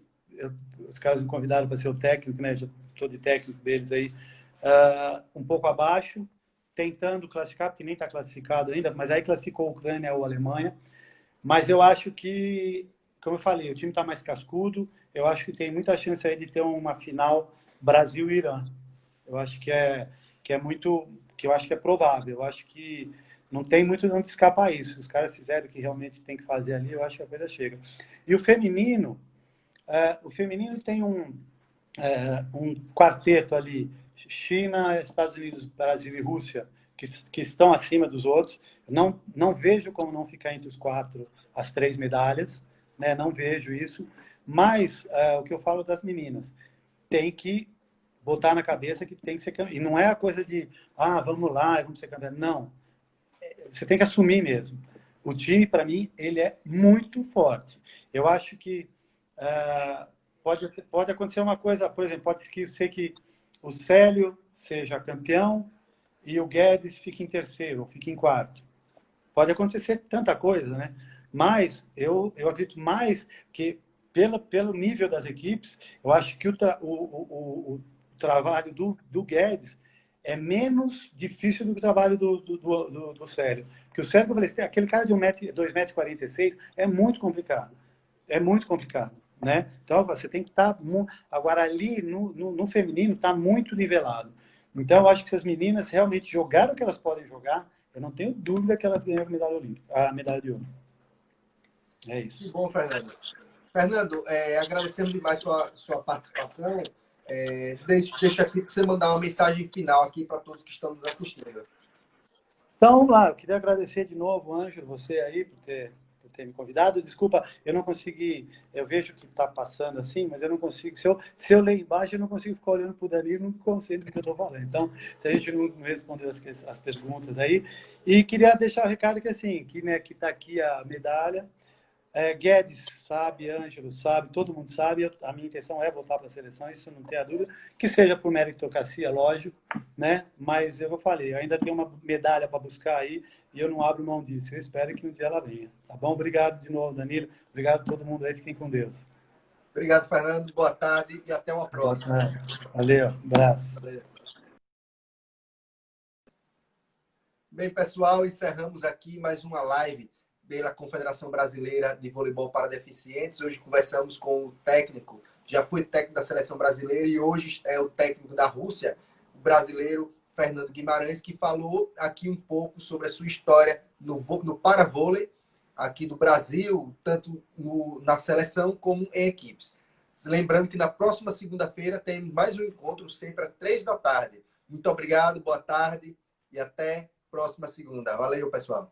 Speaker 2: os caras me convidaram para ser o técnico, né? Já estou de técnico deles aí, um pouco abaixo, tentando classificar, porque nem está classificado ainda, mas aí classificou a Ucrânia ou a Alemanha. Mas eu acho que, como eu falei, o time está mais cascudo. Eu acho que tem muita chance aí de ter uma final Brasil e Irã. Eu acho que é muito, que eu acho que é provável. Eu acho que não tem muito de onde escapar isso. Os caras fizeram o que realmente tem que fazer ali, eu acho que a coisa chega. E o feminino tem um quarteto ali, China, Estados Unidos, Brasil e Rússia, que estão acima dos outros. Não vejo como não ficar entre os quatro as 3 medalhas, né? Não vejo isso. Mas o que eu falo das meninas, tem que botar na cabeça que tem que ser campeão. E não é a coisa de, vamos lá, vamos ser campeão. Não. Você tem que assumir mesmo. O time, para mim, ele é muito forte. Eu acho que pode acontecer uma coisa, por exemplo, pode ser que o Célio seja campeão e o Guedes fique em terceiro ou fique em quarto. Pode acontecer tanta coisa, né? Mas eu acredito mais que, pelo nível das equipes, eu acho que o trabalho do Guedes é menos difícil do que o trabalho do Célio. Porque o Célio, como eu falei, aquele cara de 2,46 m é muito complicado. É muito complicado, né? Então, você tem que estar... Agora, ali, no feminino, está muito nivelado. Então, eu acho que se as meninas realmente jogaram o que elas podem jogar, eu não tenho dúvida que elas ganham a medalha de ouro. É isso.
Speaker 1: Que bom, Fernando. Fernando, agradecemos demais sua participação. Deixa aqui para você mandar uma mensagem final aqui para todos que estão nos assistindo.
Speaker 2: Então, vamos lá. Eu queria agradecer de novo, Ângelo, você aí, por ter me convidado. Desculpa, eu não consegui... Eu vejo que está passando assim, mas eu não consigo... Se eu ler embaixo, eu não consigo ficar olhando para o Danilo e não concentro no que eu estou falando. Então, se a gente não respondeu as perguntas aí... E queria deixar o recado que, assim, que está aqui a medalha... Guedes sabe, Ângelo sabe, todo mundo sabe. A minha intenção é voltar para a seleção, isso não tem a dúvida. Que seja por meritocracia, lógico, né? Mas eu falei, eu ainda tenho uma medalha para buscar aí e eu não abro mão disso. Eu espero que um dia ela venha. Tá bom? Obrigado de novo, Danilo. Obrigado a todo mundo aí. Fiquem com Deus.
Speaker 1: Obrigado, Fernando. Boa tarde e até uma próxima.
Speaker 2: Valeu. Um abraço.
Speaker 1: Valeu. Bem, pessoal, encerramos aqui mais uma live pela Confederação Brasileira de Voleibol para Deficientes. Hoje conversamos com o técnico, já foi técnico da Seleção Brasileira e hoje é o técnico da Rússia, o brasileiro Fernando Guimarães, que falou aqui um pouco sobre a sua história no paravôlei aqui do Brasil, tanto na seleção como em equipes. Lembrando que na próxima segunda-feira tem mais um encontro, sempre às 3 da tarde. Muito obrigado, boa tarde e até próxima segunda. Valeu, pessoal.